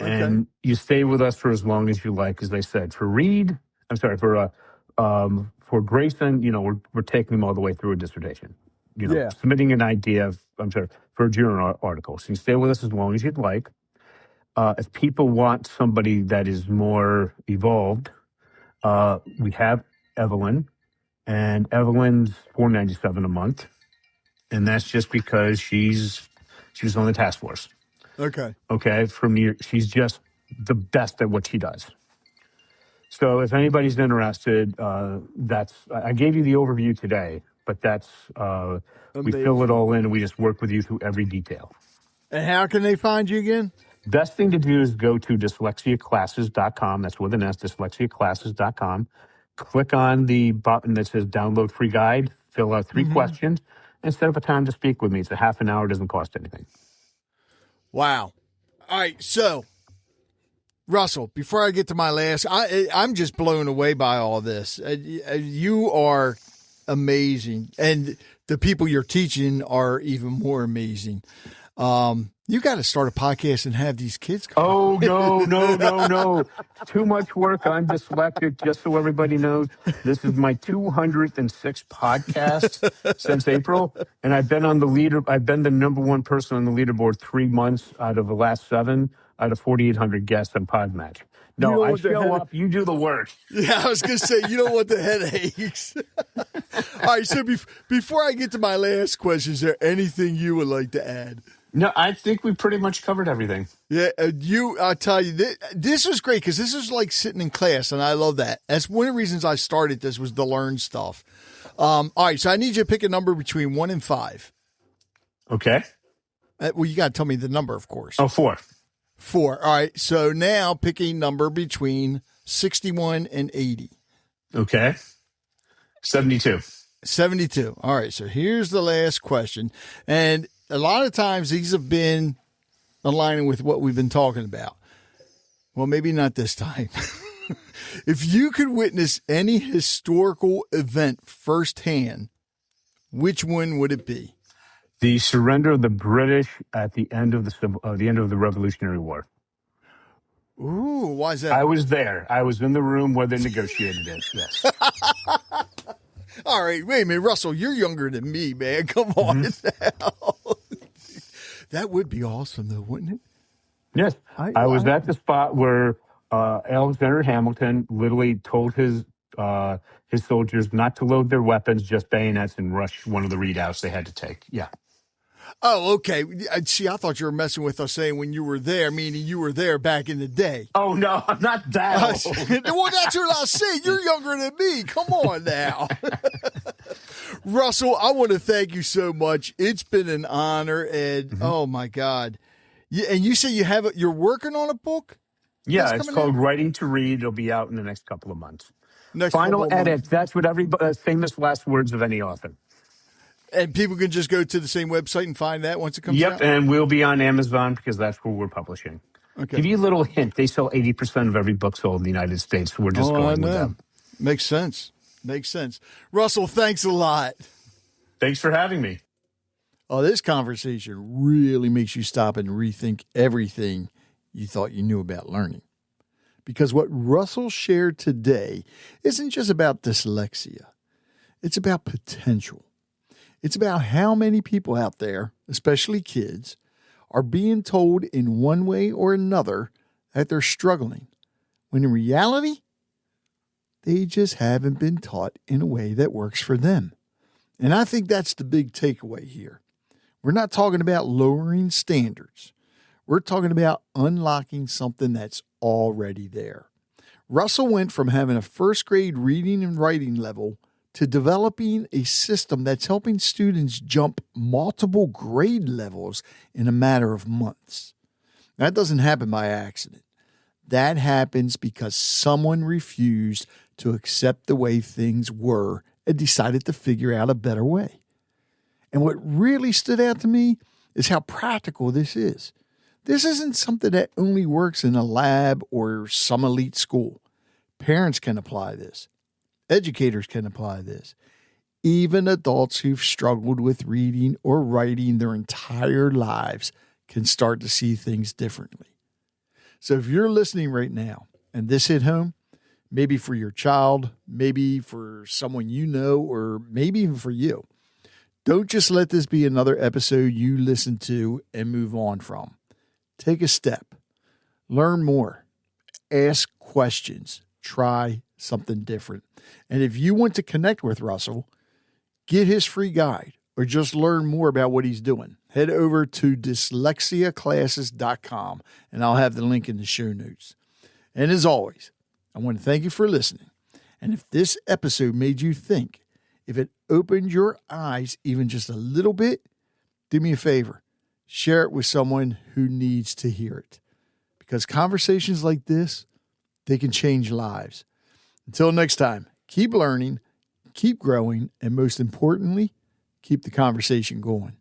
And you stay with us for as long as you like, as I said. For Grayson, we're taking him all the way through a dissertation. Submitting an idea for a journal article. So you stay with us as long as you'd like. If people want somebody that is more evolved, we have Evelyn, and Evelyn's $497 a month, and that's just because she was on the task force. Okay. She's just the best at what she does. So if anybody's interested, I gave you the overview today, but we fill it all in and we just work with you through every detail. And how can they find you again? Best thing to do is go to dyslexiaclasses.com. That's with an S, dyslexiaclasses.com. Click on the button that says download free guide, fill out 3 questions, and set up a time to speak with me. It's a half an hour, doesn't cost anything. Wow. All right, so Russell, before I get to my last, I'm just blown away by all this. You are amazing, and the people you're teaching are even more amazing. You got to start a podcast and have these kids come. Oh, no. Too much work. I'm dyslexic, just so everybody knows. This is my 206th podcast since April, and I've been the number one person on the leaderboard 3 months out of the last 7 out of 4,800 guests on Podmatch. No, I show up, you do the work. Yeah, I was going to say, you don't want the headaches. All right, so before I get to my last question, is there anything you would like to add? No, I think we pretty much covered everything. Yeah, I'll tell you, this was great because this is like sitting in class, and I love that. That's one of the reasons I started this was to learn stuff. All right, so I need you to pick a number between 1 and 5. Okay. Well, you got to tell me the number, of course. Oh, 4. 4. All right, so now pick a number between 61 and 80. Okay. 72. 72. All right, so here's the last question. And a lot of times these have been aligning with what we've been talking about. Well, maybe not this time. If you could witness any historical event firsthand, which one would it be? The surrender of the British at the end of the Revolutionary War. Ooh, why is that? I was there. I was in the room where they negotiated it. Yes. All right, wait a minute, Russell, you're younger than me, man. Come on now. That would be awesome, though, wouldn't it? Yes. I was at the spot where Alexander Hamilton literally told his soldiers not to load their weapons, just bayonets, and rush one of the readouts they had to take. Yeah. Oh, okay. See, I thought you were messing with us saying when you were there, meaning you were there back in the day. Oh, no, I'm not that old. Well, that's what I said. You're younger than me. Come on now. Russell, I want to thank you so much. It's been an honor, and oh, my God. And you say you're working on a book? Yeah, it's called Writing to Read. It'll be out in the next couple of months. Final edit. That's what everybody, famous last words of any author. And people can just go to the same website and find that once it comes out? Yep, and we'll be on Amazon because that's where we're publishing. Okay. Give you a little hint. They sell 80% of every book sold in the United States. So we're just going with them. Makes sense. Russell, thanks a lot. Thanks for having me. Oh, this conversation really makes you stop and rethink everything you thought you knew about learning. Because what Russell shared today isn't just about dyslexia. It's about potential. It's about how many people out there, especially kids, are being told in one way or another that they're struggling, when in reality, they just haven't been taught in a way that works for them. And I think that's the big takeaway here. We're not talking about lowering standards. We're talking about unlocking something that's already there. Russell went from having a first grade reading and writing level to developing a system that's helping students jump multiple grade levels in a matter of months. That doesn't happen by accident. That happens because someone refused to accept the way things were and decided to figure out a better way. And what really stood out to me is how practical this is. This isn't something that only works in a lab or some elite school. Parents can apply this. Educators can apply this. Even adults who've struggled with reading or writing their entire lives can start to see things differently. So if you're listening right now and this hit home, maybe for your child, maybe for someone you know, or maybe even for you, don't just let this be another episode you listen to and move on from. Take a step. Learn more. Ask questions. Try something different. And if you want to connect with Russell, get his free guide or just learn more about what he's doing. Head over to dyslexiaclasses.com and I'll have the link in the show notes. And as always, I want to thank you for listening. And if this episode made you think, if it opened your eyes even just a little bit, do me a favor. Share it with someone who needs to hear it. Because conversations like this, they can change lives. Until next time, keep learning, keep growing, and most importantly, keep the conversation going.